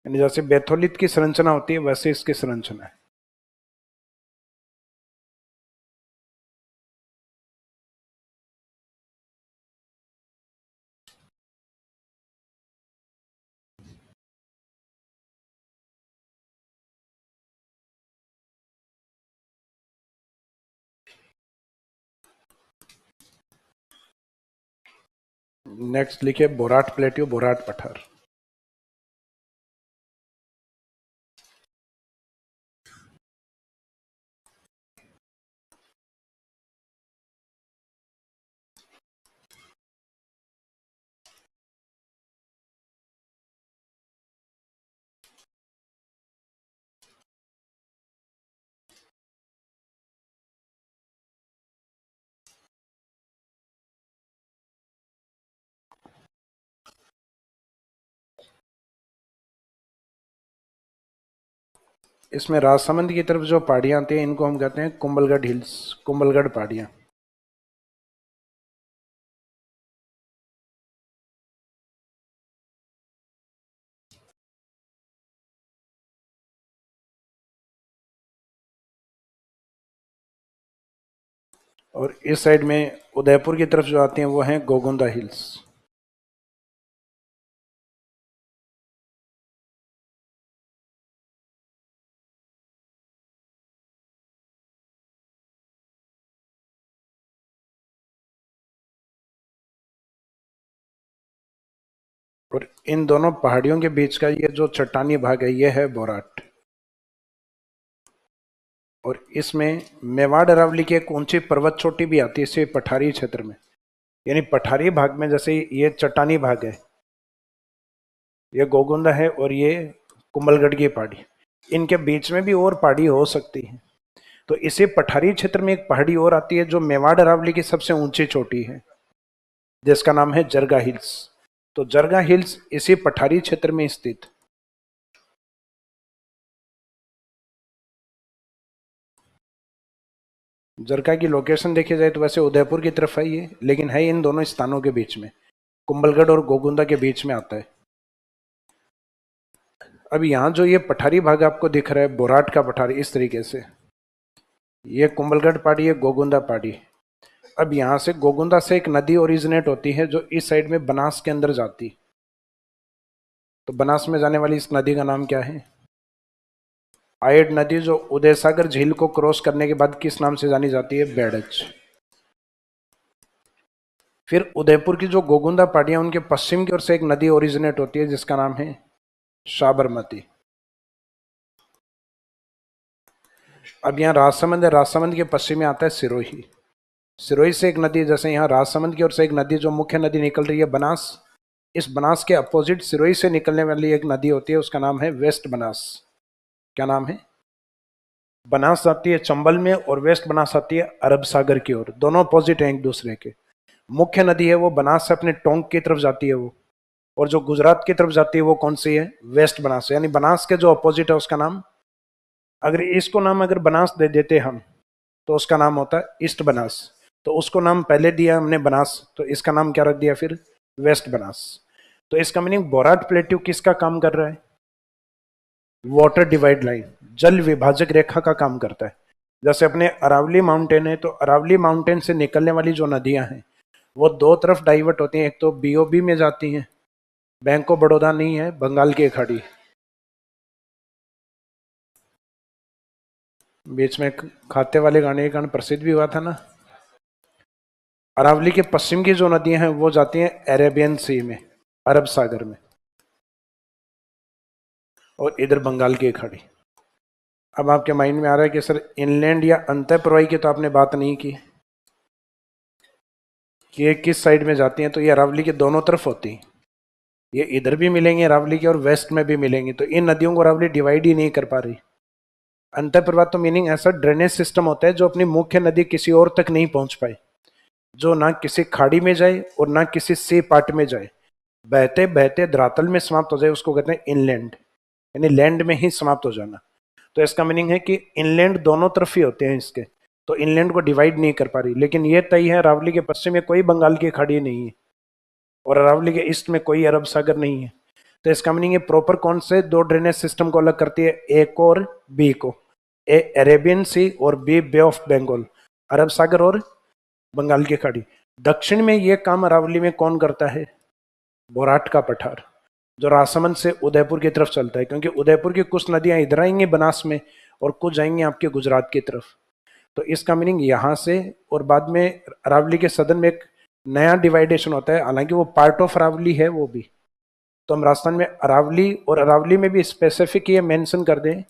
यानी जैसे बेथोलित की संरचना होती है वैसे इसकी संरचना है। नेक्स्ट लिखिए बोराट प्लेट्यू, बोराट पठार। इसमें राजसमंद की तरफ जो पहाड़ियाँ आती हैं इनको हम कहते हैं कुंभलगढ़ हिल्स, कुंभलगढ़ पहाड़ियाँ। और इस साइड में उदयपुर की तरफ जो आती हैं वो हैं गोगुंदा हिल्स। और इन दोनों पहाड़ियों के बीच का ये जो चट्टानी भाग है ये है बोराट। और इसमें मेवाड़ अरावली की एक ऊंची पर्वत चोटी भी आती है इसे पठारी क्षेत्र में। यानी पठारी भाग में जैसे ये चट्टानी भाग है, ये गोगुंदा है और ये कुंभलगढ़ की पहाड़ी, इनके बीच में भी और पहाड़ी हो सकती है। तो इसी पठारी क्षेत्र में एक पहाड़ी और आती है जो मेवाड़ अरावली की सबसे ऊंची चोटी है, जिसका नाम है जरगा हिल्स। तो जरगा हिल्स इसी पठारी क्षेत्र में स्थित। जरगा की लोकेशन देखी जाए तो वैसे उदयपुर की तरफ है ये, लेकिन है इन दोनों स्थानों के बीच में, कुंभलगढ़ और गोगुंदा के बीच में आता है। अब यहाँ जो ये पठारी भाग आपको दिख रहा है बोराट का पठारी, इस तरीके से ये कुंभलगढ़ पहाड़ी है, गोगुंदा पहाड़ी। अब यहाँ से गोगुंदा से एक नदी ओरिजिनेट होती है जो इस साइड में बनास के अंदर जाती। तो बनास में जाने वाली इस नदी का नाम क्या है? आयड नदी, जो उदय सागर झील को क्रॉस करने के बाद किस नाम से जानी जाती है? बेड़च। फिर उदयपुर की जो गोगुंदा पहाड़ियां उनके पश्चिम की ओर से एक नदी ओरिजिनेट होती है जिसका नाम है साबरमती। अब यहाँ राजसमंद है, राजसमंद के पश्चिम में आता है सिरोही। सिरोही से एक नदी, जैसे यहाँ राजसमंद की ओर से एक नदी जो मुख्य नदी निकल रही है बनास, इस बनास के अपोजिट सिरोही से निकलने वाली एक नदी होती है, उसका नाम है वेस्ट बनास। क्या नाम है? बनास आती है चंबल में और वेस्ट बनास आती है अरब सागर की ओर, दोनों अपोजिट हैं एक दूसरे के। मुख्य नदी है वो बनास से अपने टोंक की तरफ जाती है वो, और जो गुजरात की तरफ जाती है वो कौन सी है? वेस्ट बनास। यानी बनास के जो अपोजिट है उसका नाम, अगर इसको नाम अगर बनास दे देते हम तो उसका नाम होता है ईस्ट बनास। तो उसको नाम पहले दिया हमने बनास, तो इसका नाम क्या रख दिया फिर? वेस्ट बनास। तो इसका मीनिंग बोराट प्लेट्यू किसका काम कर रहा है? वाटर डिवाइड लाइन, जल विभाजक रेखा का काम करता है। जैसे अपने अरावली माउंटेन है, तो अरावली माउंटेन से निकलने वाली जो नदियां हैं वो दो तरफ डाइवर्ट होती हैं, एक तो बीओबी में जाती हैं, बैंक ऑफ बड़ौदा नहीं है, बंगाल की खाड़ी। बीच में खाते वाले गाने के कारण प्रसिद्ध भी हुआ था ना। अरावली के पश्चिम की जो नदियां हैं वो जाती हैं अरेबियन सी में, अरब सागर में, और इधर बंगाल की खाड़ी। अब आपके माइंड में आ रहा है कि सर इनलैंड या अंतःप्रवाही की तो आपने बात नहीं की कि ये किस साइड में जाती हैं। तो ये अरावली के दोनों तरफ होती हैं, ये इधर भी मिलेंगे अरावली के और वेस्ट में भी मिलेंगी। तो इन नदियों को अरावली डिवाइड ही नहीं कर पा रही। अंतःप्रवाह तो मीनिंग ऐसा ड्रेनेज सिस्टम होता है जो अपनी मुख्य नदी किसी और तक नहीं पहुंच पाए, जो ना किसी खाड़ी में जाए और ना किसी सी पार्ट में जाए, बहते बहते धरातल में समाप्त हो जाए, उसको कहते हैं इनलैंड, यानी लैंड में ही समाप्त हो जाना। तो इसका मीनिंग है कि इनलैंड दोनों तरफ ही होते हैं इसके, तो इनलैंड को डिवाइड नहीं कर पा रही। लेकिन ये तय है अरावली के पश्चिम में कोई बंगाल की खाड़ी नहीं है और अरावली के ईस्ट में कोई अरब सागर नहीं है। तो इसका मीनिंग है प्रॉपर कौन से दो ड्रेनेज सिस्टम को अलग करती है? ए को और बी को। ए अरेबियन सी और बी बे ऑफ बंगाल, अरब सागर और बंगाल की खाड़ी। दक्षिण में ये काम अरावली में कौन करता है? बोराट का पठार, जो राजसमंद से उदयपुर की तरफ चलता है, क्योंकि उदयपुर की कुछ नदियां इधर आएंगी बनास में और कुछ जाएंगी आपके गुजरात की तरफ। तो इसका मीनिंग यहाँ से, और बाद में अरावली के सदन में एक नया डिवाइडेशन होता है, हालांकि वो पार्ट ऑफ अरावली है वो भी। तो हम राजस्थान में अरावली, और अरावली में भी स्पेसिफिक ये मेंशन कर दें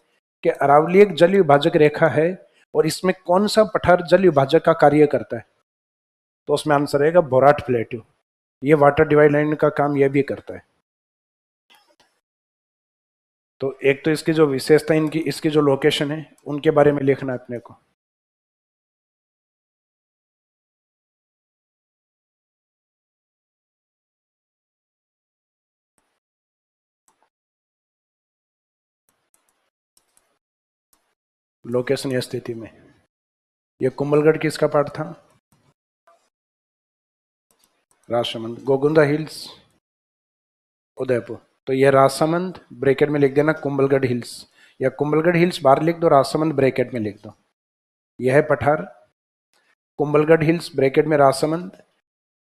कि अरावली एक जल विभाजक रेखा है और इसमें कौन सा पठार जल विभाजक का कार्य करता है? तो उसमें आंसर रहेगा बोराट प्लेट्यू। ये वाटर डिवाइड लाइन का काम ये भी करता है। तो एक तो इसकी जो विशेषता, इनकी इसकी जो लोकेशन है उनके बारे में लिखना है अपने को। लोकेशन या स्थिति में। ये कुंभलगढ़ किसका पार्ट था? राजसमंद। गोगुंदा हिल्स उदयपुर। तो ये राजसमंद ब्रैकेट में लिख देना कुंभलगढ़ हिल्स, या कुंभलगढ़ हिल्स बाहर लिख दो, राजसमंद ब्रैकेट में लिख दो। यह है पठार, कुंभलगढ़ हिल्स ब्रैकेट में राजसमंद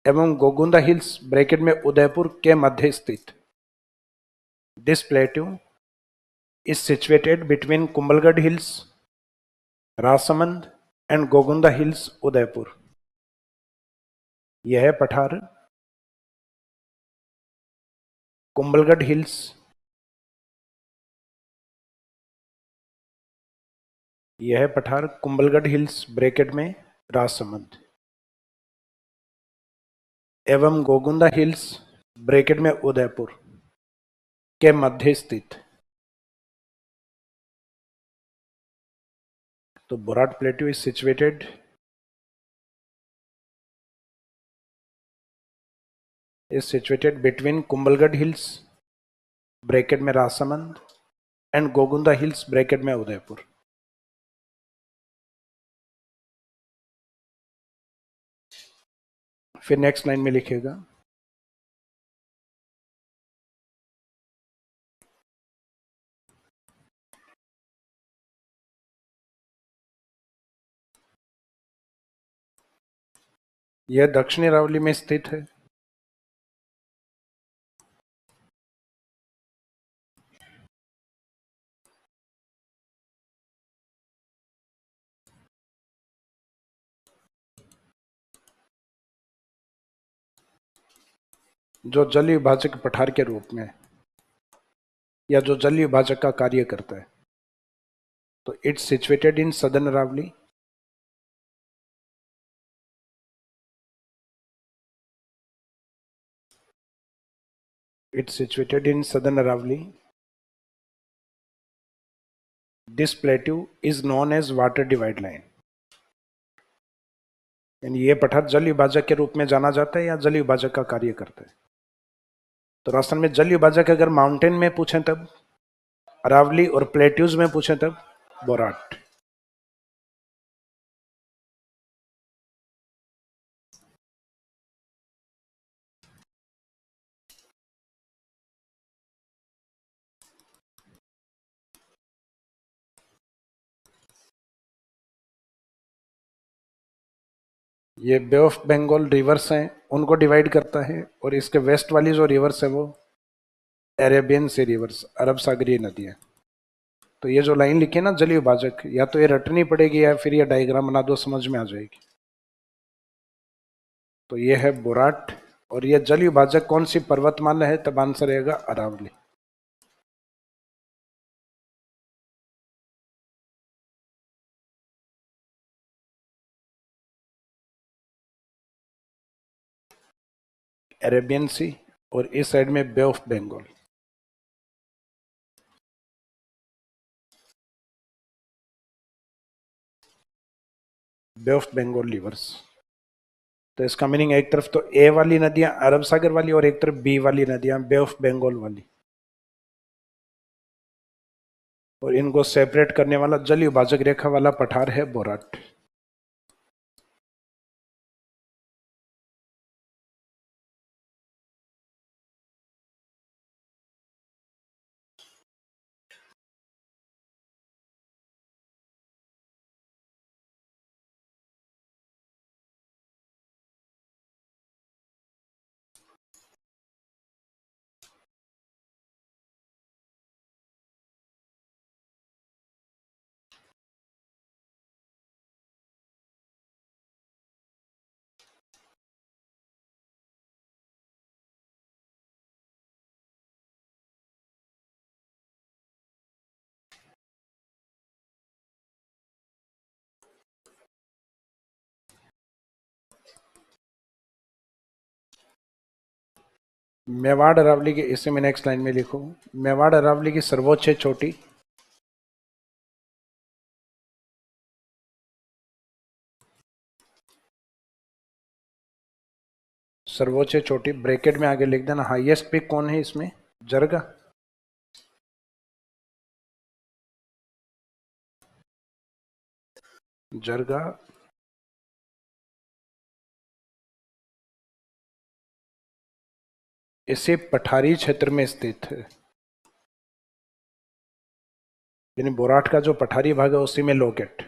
एवं गोगुंदा हिल्स ब्रैकेट में उदयपुर के मध्य स्थित। This plateau is situated between Kumbhalgarh hills Rajsamand and Gogunda hills Udaipur. यह है पठार, कुंभलगढ़ हिल्स यह है पठार, कुंभलगढ़ हिल्स ब्रैकेट में राजसमंद एवं गोगुंदा हिल्स ब्रैकेट में उदयपुर के मध्य स्थित। तो Bhorat plateau is situated between Kumbhalgarh hills bracket में Rajsamand and Gogunda hills bracket में उदयपुर। फिर नेक्स्ट लाइन में लिखेगा यह दक्षिणी अरावली में स्थित है। जो जल विभाजक पठार के रूप में या जो जल विभाजक का कार्य करता है। तो it's situated in southern Aravalli this plateau is known as water divide line. यानी ये पठार जल विभाजक के रूप में जाना जाता है या जल विभाजक का कार्य करता है। तो राजस्थान में जल विभाजक अगर माउंटेन में पूछें तब अरावली, और प्लेट्यूज में पूछें तब बोराट। ये बे ऑफ बंगाल रिवर्स हैं, उनको डिवाइड करता है, और इसके वेस्ट वाली जो रिवर्स है वो अरेबियन सी रिवर्स, अरब सागरीय नदियां। तो ये जो लाइन लिखी है ना जल विभाजक, या तो ये रटनी पड़ेगी या फिर ये डायग्राम बना दो, समझ में आ जाएगी। तो ये है बोराट, और ये जल विभाजक कौन सी पर्वतमाला है? तब आंसर रहेगा अरावली। अरेबियन सी, और इस साइड में bay of Bengal. Bay of Bengal rivers. तो इसका मीनिंग एक तरफ तो ए वाली नदियां अरब सागर वाली, और एक तरफ बी वाली नदियां बे ऑफ बंगाल वाली, और इनको सेपरेट करने वाला जल विभाजक रेखा वाला पठार है बोराट। मेवाड़ अरावली की, इसे मैं नेक्स्ट लाइन में लिखूं, मेवाड़ अरावली की सर्वोच्च चोटी ब्रैकेट में आगे लिख देना। हाईएस्ट पिक कौन है इसमें? जरगा। जरगा इसी पठारी क्षेत्र में स्थित है, यानी बोराट का जो पठारी भाग है उसी में लोकेट।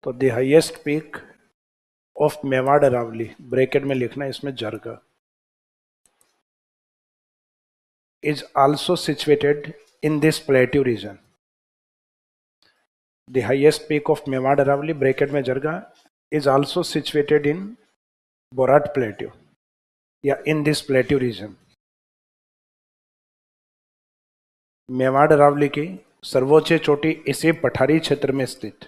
तो the highest peak of Mewar Aravalli, bracket में लिखना है इसमें जरगा, is also situated in this plateau region. The highest peak of Mewad Aravali, bracket में जरगा, is also situated in Borat Plateau, या in this plateau region. Mewar Aravalli की सर्वोच्च चोटी इसी पठारी क्षेत्र में स्थित।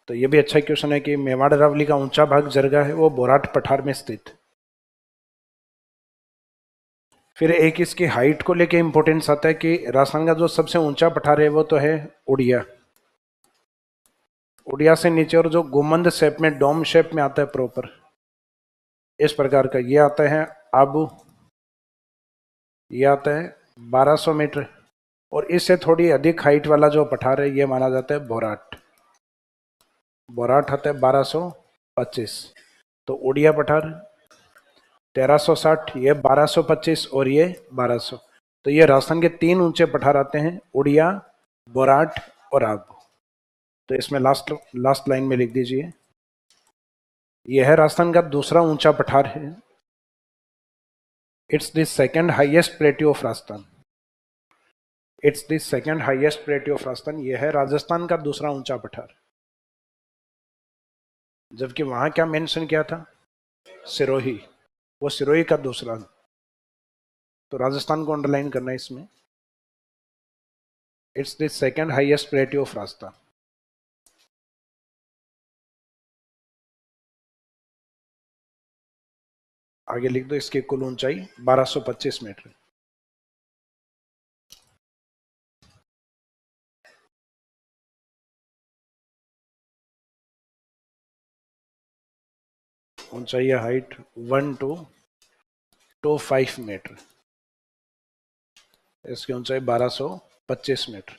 तो ये भी अच्छा क्वेश्चन है कि मेवाड़ अरावली का ऊंचा भाग जरगा है, वो बोराट पठार में स्थित। फिर एक इसकी हाइट को लेके इंपॉर्टेंस आता है कि राजस्थान का जो सबसे ऊंचा पठार है वो तो है उड़िया। उड़िया से नीचे और जो गुमंद शेप में, डोम शेप में आता है प्रॉपर, इस प्रकार का ये आता है आबू, ये आता है 1200 मीटर, और इससे थोड़ी अधिक हाइट वाला जो पठार है ये माना जाता है बोराट। बोराट आता है 1225। तो उड़िया पठार 1360, ये 1225 और ये 1200। तो ये राजस्थान के 3 ऊंचे पठार आते हैं, उड़िया, बोराट और आबू। तो इसमें लास्ट लाइन में लिख दीजिए, यह है राजस्थान का दूसरा ऊंचा पठार है। It's the second highest plateau of Rajasthan. It's the second highest plateau of Rajasthan, यह है राजस्थान का दूसरा ऊंचा पठार। जबकि वहां क्या मेंशन किया था, सिरोही, वो सिरोही का दूसरा। तो राजस्थान को अंडरलाइन करना है इसमें, it's the second highest plateau of Rajasthan. आगे लिख दो, इसकी कुल ऊंचाई 1225 मीटर। ऊंचाई या हाइट 1225 मीटर, इसकी ऊंचाई 1225 मीटर।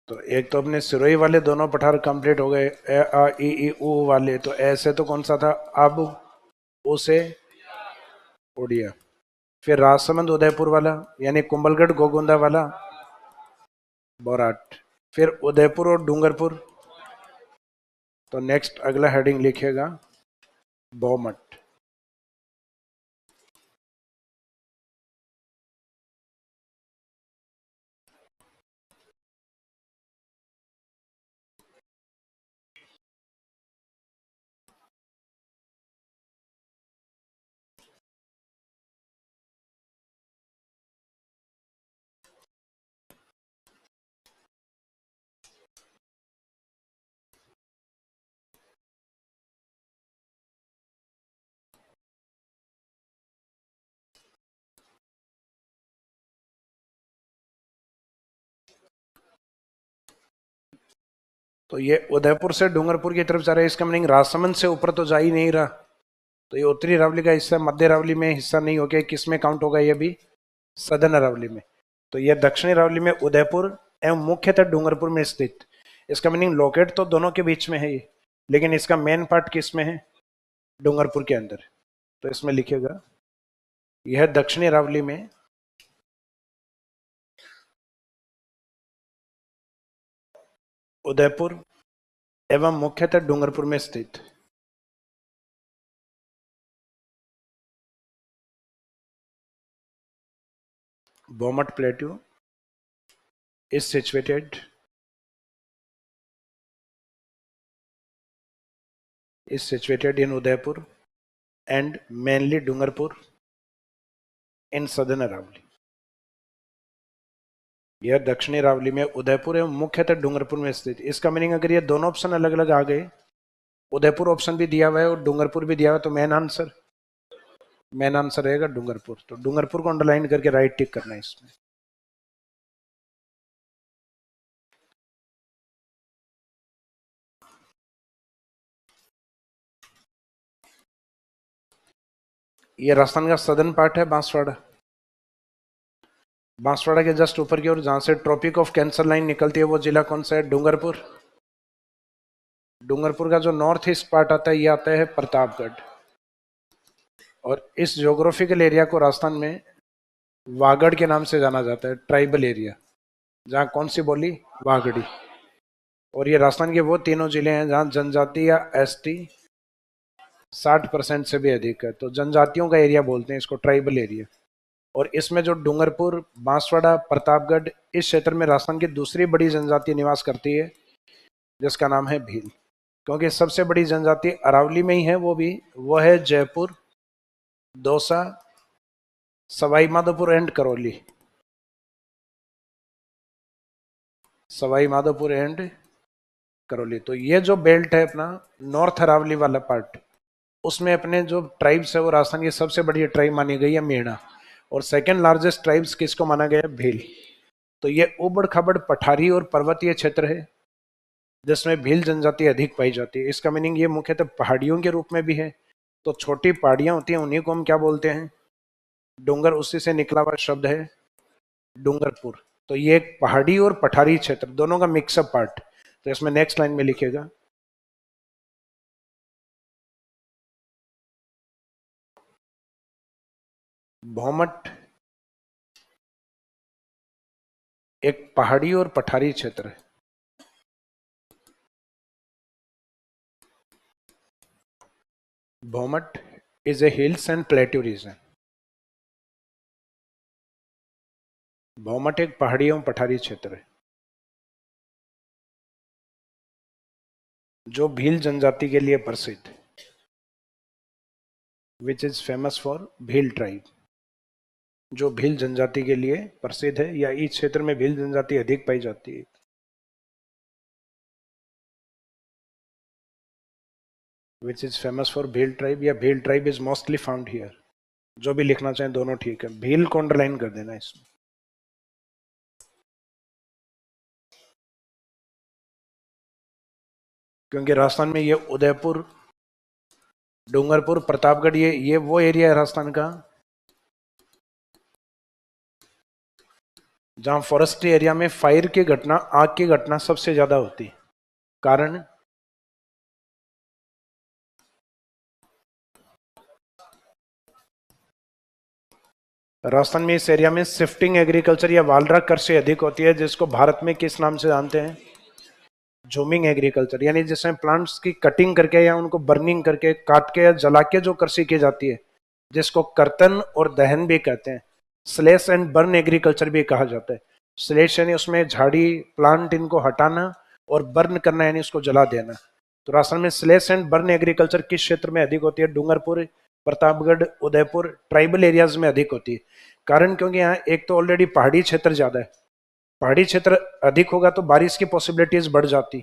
तो एक तो अपने सिरोही वाले दोनों पठार कंप्लीट हो गए, ए आ ई ऊ वाले। तो ऐसे तो कौन सा था, अब उसे उड़िया। फिर राजसमंद उदयपुर वाला, यानी कुंभलगढ़ गोगुंदा वाला बोराट। फिर उदयपुर और डूंगरपुर, तो नेक्स्ट अगला हेडिंग लिखेगा बोमट। तो ये उदयपुर से डूंगरपुर की तरफ जा रहा है, इसका मीनिंग राजसमंद से ऊपर तो जा ही नहीं रहा। तो ये उत्तरी अरावली का हिस्सा मध्य अरावली में हिस्सा नहीं हो गया, किस में काउंट होगा, ये भी सदर्न अरावली में। तो ये दक्षिणी अरावली में उदयपुर एवं मुख्यतः डूंगरपुर में स्थित। इसका मीनिंग लोकेट तो दोनों के बीच में है ये, लेकिन इसका मेन पार्ट किस में है, डूंगरपुर के अंदर। तो इसमें लिखेगा, यह दक्षिणी अरावली में उदयपुर एवं मुख्यतः डूंगरपुर में स्थित बोमट plateau is situated in Udaipur and mainly Dungarpur in southern Aravali. यह दक्षिणी अरावली में उदयपुर एवं मुख्यतः डूंगरपुर में स्थित। इसका मीनिंग अगर ये दोनों ऑप्शन अलग अलग आ गए, उदयपुर ऑप्शन भी दिया हुआ है और डूंगरपुर भी दिया हुआ है, तो मेन आंसर रहेगा डूंगरपुर। तो डूंगरपुर को अंडरलाइन करके राइट टिक करना है इसमें। ये राजस्थान का सदर्न पार्ट है, बांसवाड़ा। बांसवाड़ा के जस्ट ऊपर की ओर जहां से ट्रॉपिक ऑफ कैंसर लाइन निकलती है, वो जिला कौन सा है? डूंगरपुर। डूंगरपुर का जो नॉर्थ ईस्ट पार्ट आता है, ये आता है प्रतापगढ़। और इस ज्योग्राफिकल एरिया को राजस्थान में वागड़ के नाम से जाना जाता है, ट्राइबल एरिया, जहाँ कौन सी बोली? वागड़ी। और ये राजस्थान के वो तीनों जिले हैं जहाँ जनजाति या एसटी 60% से भी अधिक है, तो जनजातियों का एरिया बोलते हैं इसको, ट्राइबल एरिया। और इसमें जो डूंगरपुर, बांसवाड़ा, प्रतापगढ़, इस क्षेत्र में राजस्थान की दूसरी बड़ी जनजाति निवास करती है, जिसका नाम है भील। क्योंकि सबसे बड़ी जनजाति अरावली में ही है, वो है जयपुर, दौसा, सवाई माधोपुर एंड करौली। सवाई माधोपुर एंड करौली। तो ये जो बेल्ट है अपना नॉर्थ अरावली वाला पार्ट, उसमें अपने जो ट्राइब्स है वो राजस्थान की सबसे बड़ी ट्राइब मानी गई है मेढ़ा, और सेकेंड लार्जेस्ट ट्राइब्स किसको माना गया है? भील। तो ये उबड़ खाबड़ पठारी और पर्वतीय क्षेत्र है जिसमें भील जनजाति अधिक पाई जाती है। इसका मीनिंग ये मुख्यतः पहाड़ियों के रूप में भी है। तो छोटी पहाड़ियां होती हैं, उन्हीं को हम क्या बोलते हैं? डूंगर। उसी से निकला हुआ शब्द है डूंगरपुर। तो ये एक पहाड़ी और पठारी क्षेत्र दोनों का मिक्सअप पार्ट। तो इसमें नेक्स्ट लाइन में लिखेगा भौमट एक पहाड़ी और पठारी क्षेत्र है। Bhomat is a hills and plateau region. Bhomat एक पहाड़ी एवं पठारी क्षेत्र है जो भील जनजाति के लिए प्रसिद्ध, विच is famous for Bhil tribe, जो भील जनजाति के लिए प्रसिद्ध है, या इस क्षेत्र में भील जनजाति अधिक पाई जाती है। Which is famous for Bhil tribe, या Bhil tribe is mostly found here. जो भी लिखना चाहें दोनों ठीक है, भील को अंडरलाइन कर देना इसमें। क्योंकि राजस्थान में ये उदयपुर, डूंगरपुर, प्रतापगढ़, ये वो एरिया है राजस्थान का जहां फॉरेस्ट एरिया में फायर की घटना, आग की घटना सबसे ज्यादा होती। कारण राजस्थान में इस एरिया में शिफ्टिंग एग्रीकल्चर या वालरा कृषि अधिक होती है, जिसको भारत में किस नाम से जानते हैं? झूमिंग एग्रीकल्चर। यानी जिसमें प्लांट्स की कटिंग करके या उनको बर्निंग करके, काट के या जला के जो कृषि की जाती है, जिसको कर्तन और दहन भी कहते हैं। स्लेश एंड बर्न एग्रीकल्चर भी कहा जाता है। स्लेश यानी उसमें झाड़ी, प्लांट, इनको हटाना, और बर्न करना यानी उसको जला देना। तो राजस्थान में स्लेश एंड बर्न एग्रीकल्चर किस क्षेत्र में अधिक होती है? डूंगरपुर, प्रतापगढ़, उदयपुर, ट्राइबल एरियाज में अधिक होती है। कारण क्योंकि यहाँ एक तो ऑलरेडी पहाड़ी क्षेत्र ज्यादा है, पहाड़ी क्षेत्र अधिक होगा तो बारिश की पॉसिबिलिटीज बढ़ जाती।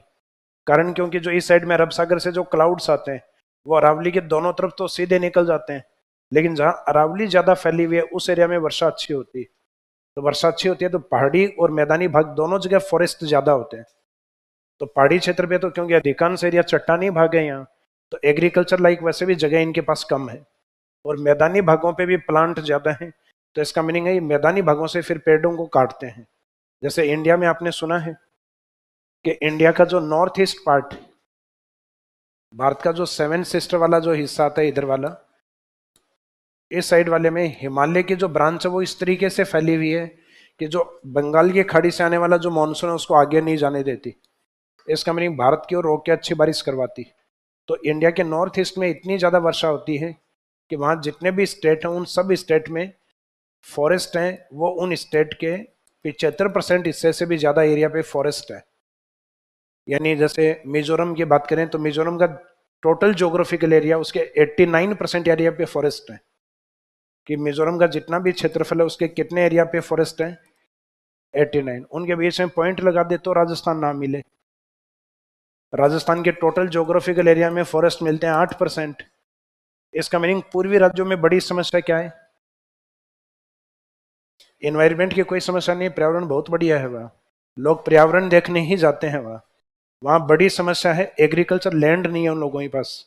कारण क्योंकि जो इस साइड में अरब सागर से जो क्लाउड्स आते हैं वो अरावली के दोनों तरफ तो सीधे निकल जाते हैं, लेकिन जहां अरावली ज्यादा फैली हुई है उस एरिया में वर्षा अच्छी होती है। तो वर्षा अच्छी होती है तो पहाड़ी और मैदानी भाग दोनों जगह फॉरेस्ट ज्यादा होते हैं। तो पहाड़ी क्षेत्र पे तो क्योंकि अधिकांश एरिया चट्टानी भाग है यहाँ, तो एग्रीकल्चर लाइक वैसे भी जगह इनके पास कम है, और मैदानी भागों पे भी प्लांट ज्यादा है। तो इसका मीनिंग है मैदानी भागों से फिर पेड़ों को काटते हैं। जैसे इंडिया में आपने सुना है कि इंडिया का जो नॉर्थ ईस्ट पार्ट, भारत का जो सेवन सिस्टर वाला जो हिस्सा आता है इधर वाला, इस साइड वाले में हिमालय की जो ब्रांच है वो इस तरीके से फैली हुई है कि जो बंगाल की खाड़ी से आने वाला जो मानसून है उसको आगे नहीं जाने देती। इसका मीनिंग भारत की ओर रोक के अच्छी बारिश करवाती। तो इंडिया के नॉर्थ ईस्ट में इतनी ज्यादा वर्षा होती है कि वहां जितने भी स्टेट हैं उन सब स्टेट में फॉरेस्ट हैं, वो उन स्टेट के 75% हिस्से से भी ज्यादा एरिया पे फॉरेस्ट है। यानी जैसे मिजोरम की बात करें तो मिजोरम का टोटल ज्योग्राफिकल एरिया, उसके 89% एरिया पे फॉरेस्ट है। कि मिजोरम का जितना भी क्षेत्रफल है उसके कितने एरिया पे फॉरेस्ट है? 89, उनके बीच में पॉइंट लगा दे तो राजस्थान ना मिले। राजस्थान के टोटल ज्योग्राफिकल एरिया में फॉरेस्ट मिलते हैं 8%। इसका मीनिंग पूर्वी राज्यों में बड़ी समस्या क्या है? एनवायरमेंट की कोई समस्या नहीं, पर्यावरण बहुत बढ़िया है वहाँ, लोग पर्यावरण देखने ही जाते हैं वहाँ। वहाँ बड़ी समस्या है एग्रीकल्चर लैंड नहीं है उन लोगों के पास,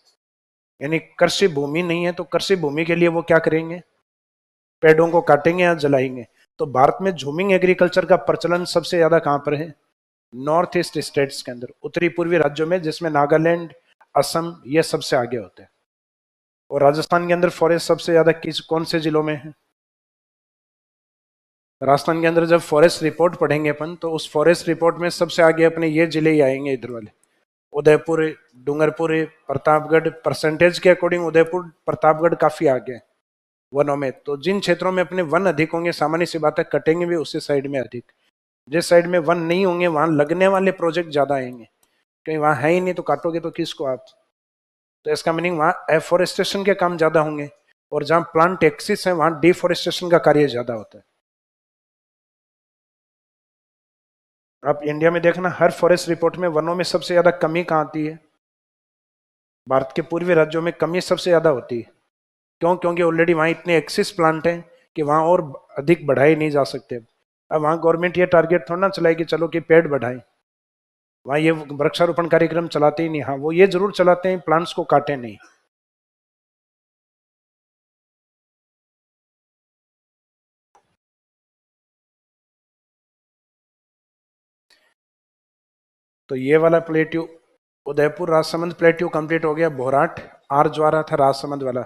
यानी कृषि भूमि नहीं है। तो कृषि भूमि के लिए वो क्या करेंगे? पेड़ों को काटेंगे या जलाएंगे। तो भारत में झूमिंग एग्रीकल्चर का प्रचलन सबसे ज्यादा कहां पर है? नॉर्थ ईस्ट स्टेट्स के अंदर, उत्तरी पूर्वी राज्यों में, जिसमें नागालैंड, असम, ये सबसे आगे होते हैं। और राजस्थान के अंदर फॉरेस्ट सबसे ज्यादा किस कौन से जिलों में है? राजस्थान के अंदर जब फॉरेस्ट रिपोर्ट पढ़ेंगे अपन, तो उस फॉरेस्ट रिपोर्ट में सबसे आगे अपने ये जिले ही आएंगे इधर वाले, उदयपुर, डूंगरपुर, प्रतापगढ़। परसेंटेज के अकॉर्डिंग उदयपुर, प्रतापगढ़ काफी आगे है वनों में। तो जिन क्षेत्रों में अपने वन अधिक होंगे, सामान्य सी बात है कटेंगे भी उसी साइड में अधिक। जिस साइड में वन नहीं होंगे वहां लगने वाले प्रोजेक्ट ज्यादा आएंगे, क्योंकि वहां है ही नहीं तो काटोगे तो किसको आप? तो इसका मीनिंग वहां एफोरेस्टेशन के काम ज्यादा होंगे, और जहां प्लांट एक्सिस है वहां डिफोरेस्टेशन का कार्य ज्यादा होता है। आप इंडिया में देखना, हर फॉरेस्ट रिपोर्ट में वनों में सबसे ज्यादा कमी कहाँ आती है? भारत के पूर्वी राज्यों में कमी सबसे ज्यादा होती है। क्यों? क्योंकि ऑलरेडी वहां इतने एक्सिस प्लांट हैं कि वहां और अधिक बढ़ाए नहीं जा सकते। अब वहां गवर्नमेंट ये टारगेट थोड़ा ना चलाए कि चलो कि पेड़ बढ़ाएं, वहां ये वृक्षारोपण कार्यक्रम चलाते ही नहीं। हाँ, वो ये जरूर चलाते हैं, प्लांट्स को काटे नहीं। तो ये वाला plateau, Udaipur Rajsamand plateau complete हो गया। भोराट आर ज्वारा था राजसमंद वाला।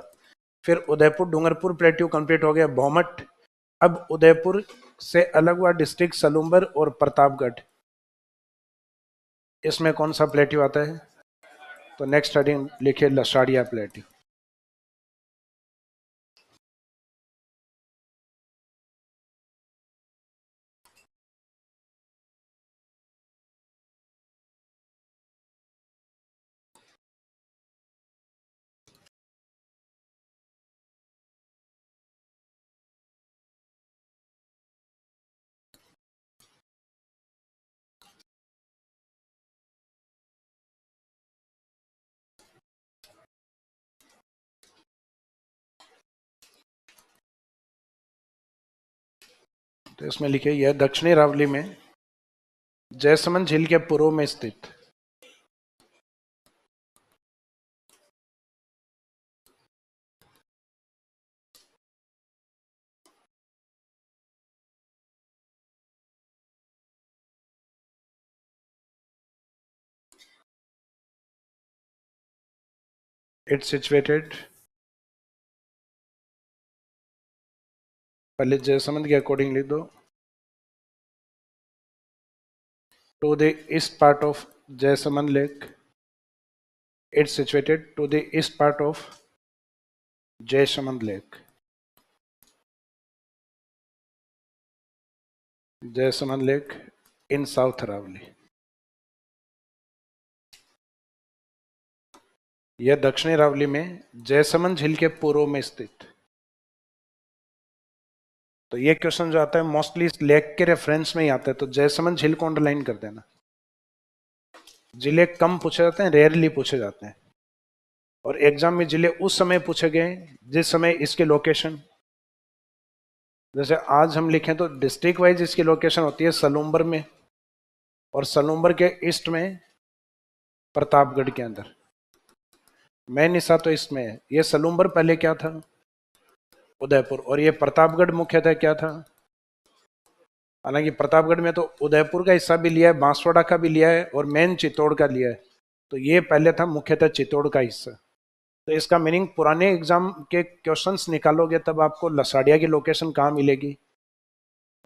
फिर उदयपुर डूंगरपुर प्लेट्यू कंप्लीट हो गया। भौमट। अब उदयपुर से अलग हुआ डिस्ट्रिक्ट सलूम्बर और प्रतापगढ़। इसमें कौन सा प्लेट्यू आता है? तो नेक्स्ट हेडिंग लिखिए लसाड़िया प्लेट्यू। तो इसमें लिखिए यह दक्षिणी रावली में जयसमंद झील के पूर्व में स्थित इट्स सिचुएटेड, पहले जयसमंद के अकॉर्डिंग लिख दो, to the east part of Jaisamand lake. It's situated to the east part of Jaisamand lake. Jaisamand lake in south Aravalli. यह दक्षिणी अरावली में जयसमंद झील के पूर्व में स्थित। तो ये क्वेश्चन जो आता है मोस्टली इस लेक के रेफरेंस में ही आता है, तो जयसमंद झील को अंडरलाइन कर देना। जिले कम पूछे जाते हैं, रेयरली पूछे जाते हैं, और एग्जाम में जिले उस समय पूछे गए जिस समय इसके लोकेशन, जैसे आज हम लिखें तो डिस्ट्रिक्ट वाइज इसकी लोकेशन होती है सलूम्बर में, और सलूम्बर के ईस्ट में प्रतापगढ़ के अंदर। मेन हिस्सा तो इसमें है। ये सलूम्बर पहले क्या था? उदयपुर। और ये प्रतापगढ़ मुख्यतः क्या था? हालांकि प्रतापगढ़ में तो उदयपुर का हिस्सा भी लिया है, बांसवाड़ा का भी लिया है, और मेन चित्तौड़ का लिया है। तो ये पहले था मुख्यतः चित्तौड़ का हिस्सा। तो इसका मीनिंग पुराने एग्जाम के क्वेश्चंस निकालोगे तब आपको लसाड़िया की लोकेशन कहाँ मिलेगी?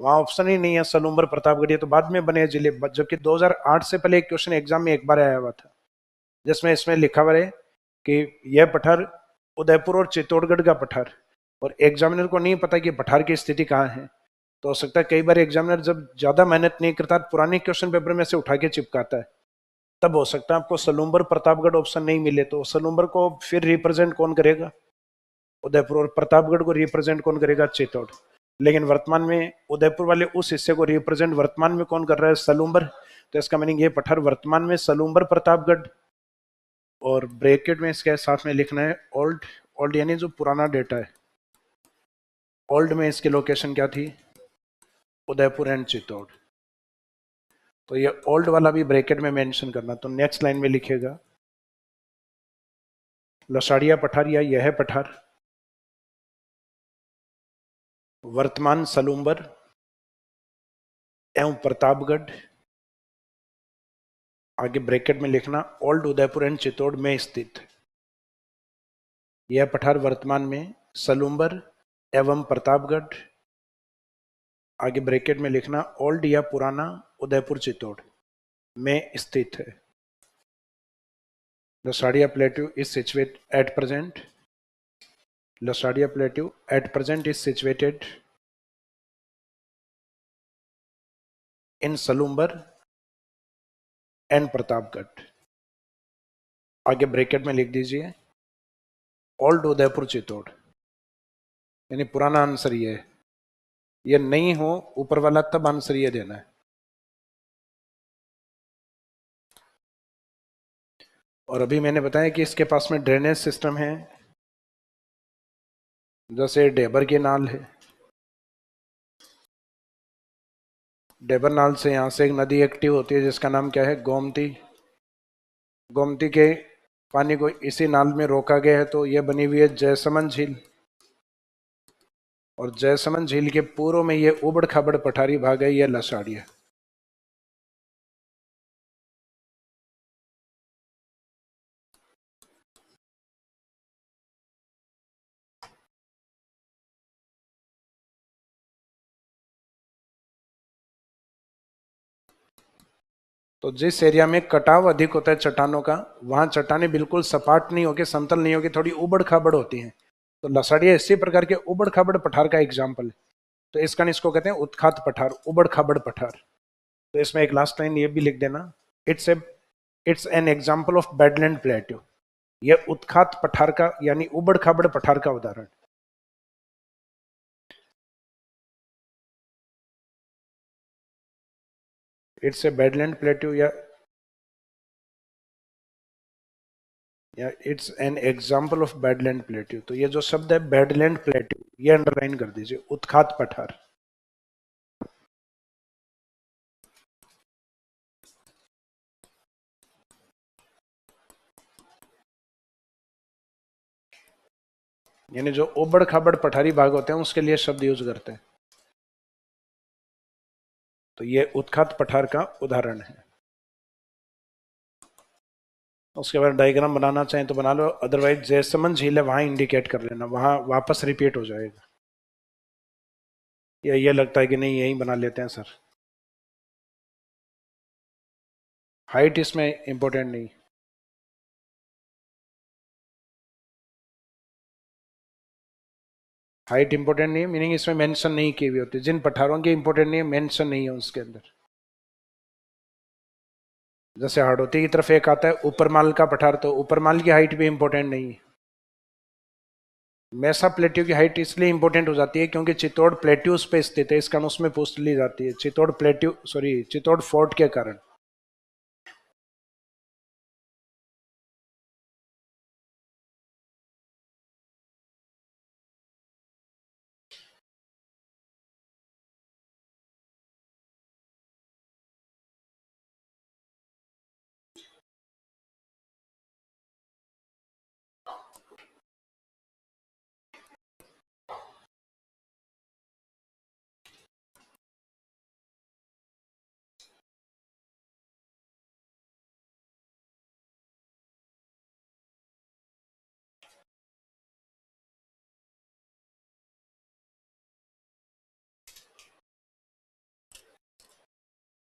वहां ऑप्शन ही नहीं है सलूम्बर प्रतापगढ़, ये तो बाद में बने जिले। जबकि 2008 से पहले एक क्वेश्चन एग्जाम में एक बार आया हुआ था, जिसमें इसमें लिखा हुआ है कि यह पठार उदयपुर और चित्तौड़गढ़ का पठार, और एग्जामिनर को नहीं पता कि पठार की स्थिति कहाँ है। तो हो सकता है कई बार एग्जामिनर जब ज्यादा मेहनत नहीं करता, पुराने क्वेश्चन पेपर में से उठा के चिपकाता है, तब हो सकता है आपको सलूम्बर प्रतापगढ़ ऑप्शन नहीं मिले। तो सलूम्बर को फिर रिप्रेजेंट कौन करेगा? उदयपुर। और प्रतापगढ़ को रिप्रेजेंट कौन करेगा? चित्तौड़। लेकिन वर्तमान में उदयपुर वाले उस हिस्से को रिप्रेजेंट वर्तमान में कौन कर रहा है? सलूम्बर। तो इसका मीनिंग ये पठार वर्तमान में सलूम्बर प्रतापगढ़, और ब्रैकेट में इसके साथ में लिखना है ओल्ड। ओल्ड यानी जो पुराना डेटा है। ओल्ड में इसकी लोकेशन क्या थी? उदयपुर एंड चित्तौड़। तो ये ओल्ड वाला भी ब्रैकेट में मेंशन करना। तो नेक्स्ट लाइन में लिखेगा लसाड़िया पठार या यह पठार वर्तमान सलूम्बर एवं प्रतापगढ़, आगे ब्रैकेट में लिखना ओल्ड उदयपुर एंड चित्तौड़ में स्थित। यह पठार वर्तमान में सलूम्बर एवं प्रतापगढ़, आगे ब्रैकेट में लिखना ओल्ड या पुराना उदयपुर चित्तौड़ में स्थित है। Lasadiya plateau is situated at present. Lasadiya plateau at present is situated in Salumbar and Pratapgarh, आगे ब्रैकेट में लिख दीजिए ओल्ड उदयपुर चित्तौड़, यानी पुराना आंसर ये है। ये नहीं हो ऊपर वाला तब आंसर ये देना है। और अभी मैंने बताया कि इसके पास में ड्रेनेज सिस्टम है, जैसे डेबर की नाल है। डेबर नाल से यहां से एक नदी एक्टिव होती है जिसका नाम क्या है? गोमती। गोमती के पानी को इसी नाल में रोका गया है, तो यह बनी हुई है जयसमंद झील। और जयसमंद झील के पूर्व में ये उबड़ खाबड़ पठारी भाग है, यह लसाड़िया। तो जिस एरिया में कटाव अधिक होता है चट्टानों का, वहां चट्टानें बिल्कुल सपाट नहीं होकर, समतल नहीं होकर, थोड़ी उबड़ खाबड़ होती हैं। तो लसाड़िया इसी प्रकार के उबड़ खाबड़ पठार का एग्जाम्पल है। तो इस कारण इसको कहते हैं उत्खात पठार, उबड़ खाबड़ पठार। तो इसमें एक लास्ट लाइन ये भी लिख देना, it's a it's an example of badland plateau. यह उत्खात पठार का यानी उबड़ खाबड़ पठार का उदाहरण। इट्स ए बेडलैंड प्लेट्यू या it's an example of badland plateau. तो ये जो शब्द है बेडलैंड प्लेट्यू, ये अंडरलाइन कर दीजिए, उत्खात पठार। यानी जो उबड़ खाबड़ पठारी भाग होते हैं उसके लिए शब्द यूज करते हैं। तो ये उत्खात पठार का उदाहरण है। उसके बाद डायग्राम बनाना चाहें तो बना लो, अदरवाइज जैसमंद झील है वहां इंडिकेट कर लेना, वहां वापस रिपीट हो जाएगा। या ये लगता है कि नहीं यही बना लेते हैं सर? हाइट इसमें इंपॉर्टेंट नहीं। हाइट इंपॉर्टेंट नहीं है, मीनिंग इसमें मेंशन नहीं की हुई होती। जिन पठारों की इंपॉर्टेंट नहीं है, मेंशन नहीं है उसके अंदर। जैसे हाड़ौती की तरफ एक आता है ऊपरमाल का पठार, तो ऊपरमाल की हाइट भी इंपॉर्टेंट नहीं है। मैसा प्लेट्यू की हाइट इसलिए इंपॉर्टेंट हो जाती है क्योंकि चित्तौड़ प्लेट्यूज पे स्थित है, इस कारण उसमें पूछ ली जाती है, Chittor plateau sorry Chittor fort के कारण।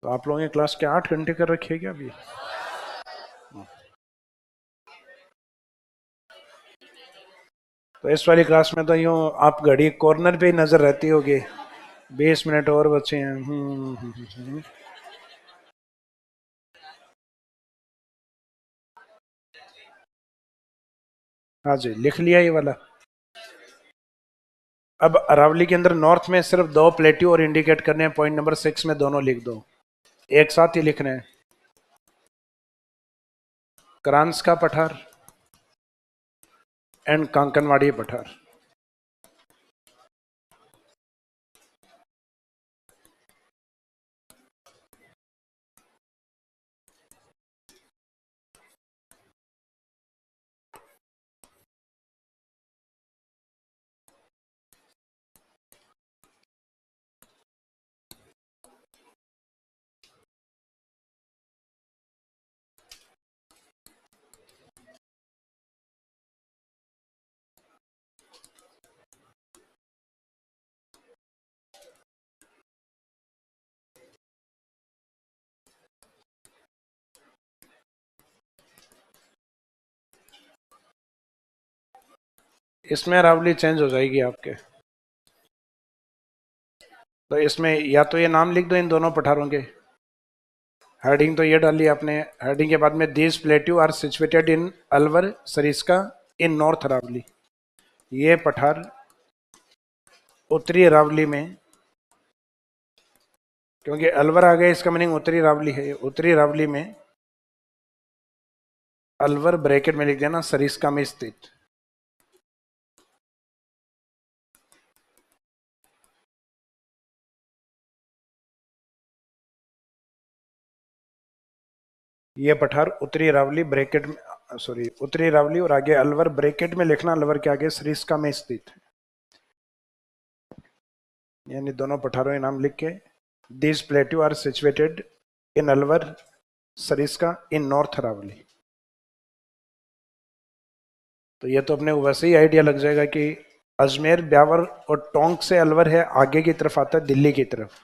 तो आप लोगों ने क्लास के 8 घंटे कर रखी है क्या अभी? तो इस वाली क्लास में तो यूं आप घड़ी कॉर्नर पे ही नजर रहती होगी, 20 मिनट और बचे हैं। हाँ जी, लिख लिया ये वाला। अब अरावली के अंदर नॉर्थ में सिर्फ 2 प्लेट्यू और इंडिकेट करने हैं, पॉइंट नंबर 6 में दोनों लिख दो, एक साथ ही लिख रहे हैं। क्रांस का पठार एंड कांकनवाड़ी पठार। इसमें अरावली चेंज हो जाएगी आपके, तो इसमें या तो ये नाम लिख दो इन दोनों पठारों के, हेडिंग तो ये डाली आपने, हेडिंग के बाद में these plateau are situated in Alwar Sariska in north Aravalli. ये पठार उत्तरी अरावली में, क्योंकि अलवर आ गया इसका मीनिंग उत्तरी अरावली है, उत्तरी अरावली में अलवर ब्रैकेट में लिख देना सरिस्का में स्थित। ये पठार उत्तरी अरावली ब्रैकेट में, सॉरी उत्तरी अरावली और आगे अलवर ब्रैकेट में लिखना, अलवर के आगे सरिस्का में स्थित है, यानी दोनों पठारों के नाम लिख के this plateau are situated in Alwar Sariska in north Aravalli. तो ये तो अपने को वैसे ही आइडिया लग जाएगा कि अजमेर, ब्यावर और टोंक से अलवर है, आगे की तरफ आता है दिल्ली की तरफ।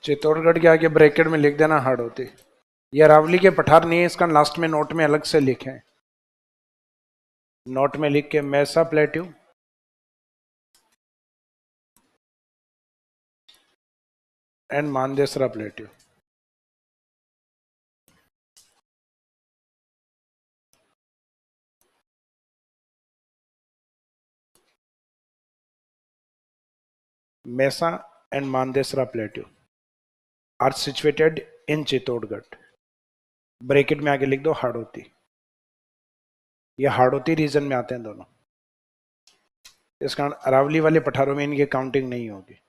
चित्तौड़गढ़ के आगे ब्रैकेट में लिख देना हाड़ौती। ये अरावली के पठार नहीं है, इसका लास्ट में नोट में अलग से लिखें, नोट में लिख के Mesa plateau and Mandesara plateau. Mesa and Mandesara plateau are situated in Chittorgarh, bracket में आगे लिख दो हाड़ौती। ये हाड़ौती रीजन में आते हैं दोनों, इस कारण अरावली वाले पठारों में इनकी काउंटिंग नहीं होगी।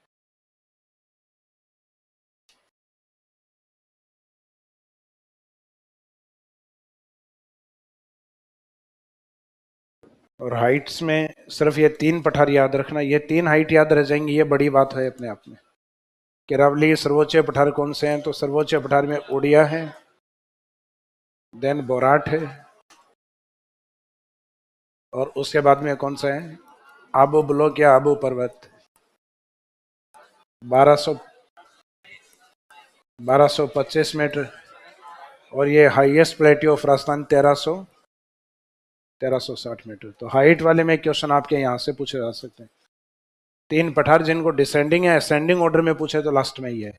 और हाइट्स में सिर्फ ये 3 पठार याद रखना, ये 3 हाइट याद रह जाएंगी, ये बड़ी बात है अपने आप में। कि अरावली सर्वोच्च पठार कौन से हैं, तो सर्वोच्च पठार में ओडिया है, देन बोराट है, और उसके बाद में कौन सा है, आबू ब्लॉक या आबू पर्वत। 1225 मीटर, और ये highest plateau of Rajasthan 1360 metre. तो हाइट वाले में क्वेश्चन आपके यहाँ से पूछे जा सकते हैं। 3 पठार जिनको डिसेंडिंग या असेंडिंग ऑर्डर में पूछे तो लास्ट में ही है।